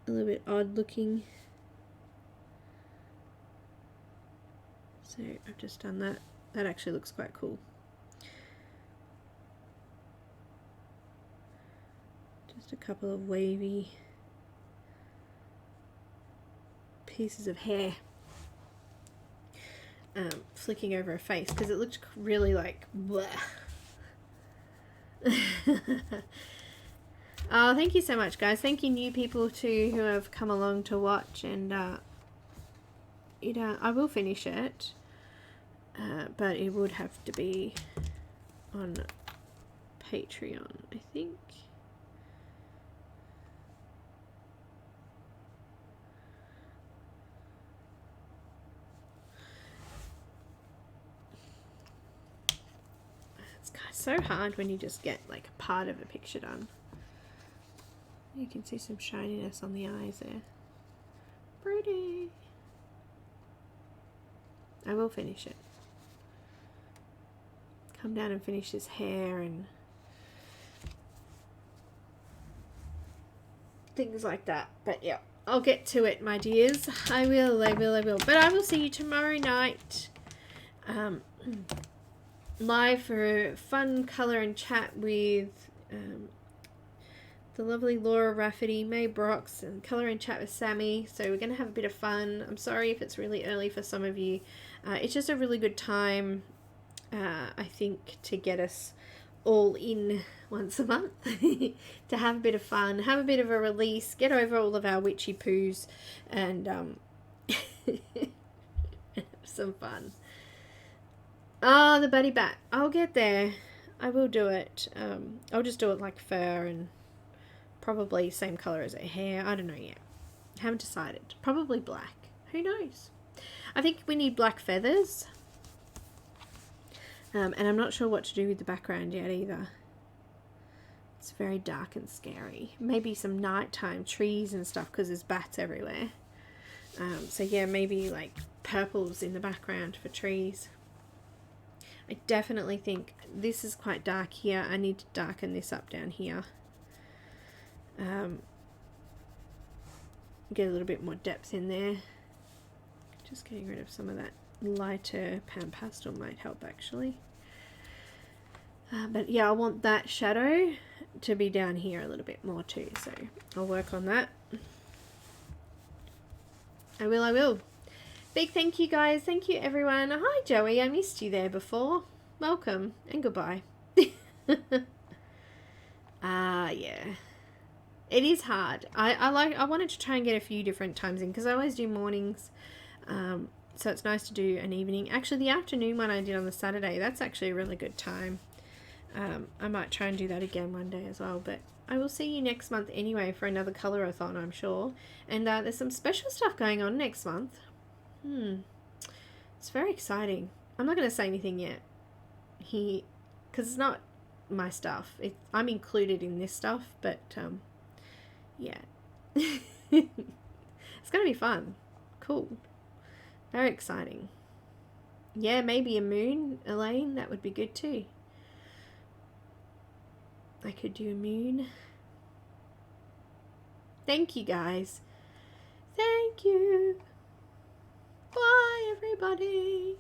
A little bit odd looking. So I've just done that. That actually looks quite cool. Just a couple of wavy pieces of hair flicking over her face, because it looked really like bleh. Oh, thank you so much, guys. Thank you, new people too, who have come along to watch. And you know, I will finish it, but it would have to be on Patreon, I think. It's so hard when you just get like a part of a picture done. You can see some shininess on the eyes there. Pretty. I will finish it. Come down and finish this hair and things like that. But yeah, I'll get to it, my dears. I will. But I will see you tomorrow night. live for fun colour and chat with the lovely Laura Rafferty, May Brox, and colour and chat with Sammy. So we're going to have a bit of fun. I'm sorry if it's really early for some of you. It's just a really good time, I think, to get us all in once a month to have a bit of fun, have a bit of a release, get over all of our witchy poos, and have some fun. Ah, the buddy bat. I'll get there. I will do it. I'll just do it like fur and probably same colour as her hair. I don't know yet. Haven't decided. Probably black. Who knows? I think we need black feathers. And I'm not sure what to do with the background yet either. It's very dark and scary. Maybe some nighttime trees and stuff because there's bats everywhere. So yeah, maybe like purples in the background for trees. I definitely think this is quite dark here. I need to darken this up down here. Get a little bit more depth in there. Just getting rid of some of that lighter PanPastel might help actually. But yeah, I want that shadow to be down here a little bit more too, so I'll work on that. I will. Big thank you guys. Thank you everyone. Hi Joey, I missed you there before. Welcome and goodbye. Yeah. It is hard. I wanted to try and get a few different times in because I always do mornings. So it's nice to do an evening. Actually, the afternoon one I did on the Saturday, that's actually a really good time. I might try and do that again one day as well. But I will see you next month anyway for another Colorathon, I'm sure. And there's some special stuff going on next month. It's very exciting. I'm not going to say anything yet. Because it's not my stuff. I'm included in this stuff, but yeah. It's going to be fun. Cool. Very exciting. Yeah, maybe a moon, Elaine. That would be good too. I could do a moon. Thank you, guys. Thank you. Bye, everybody.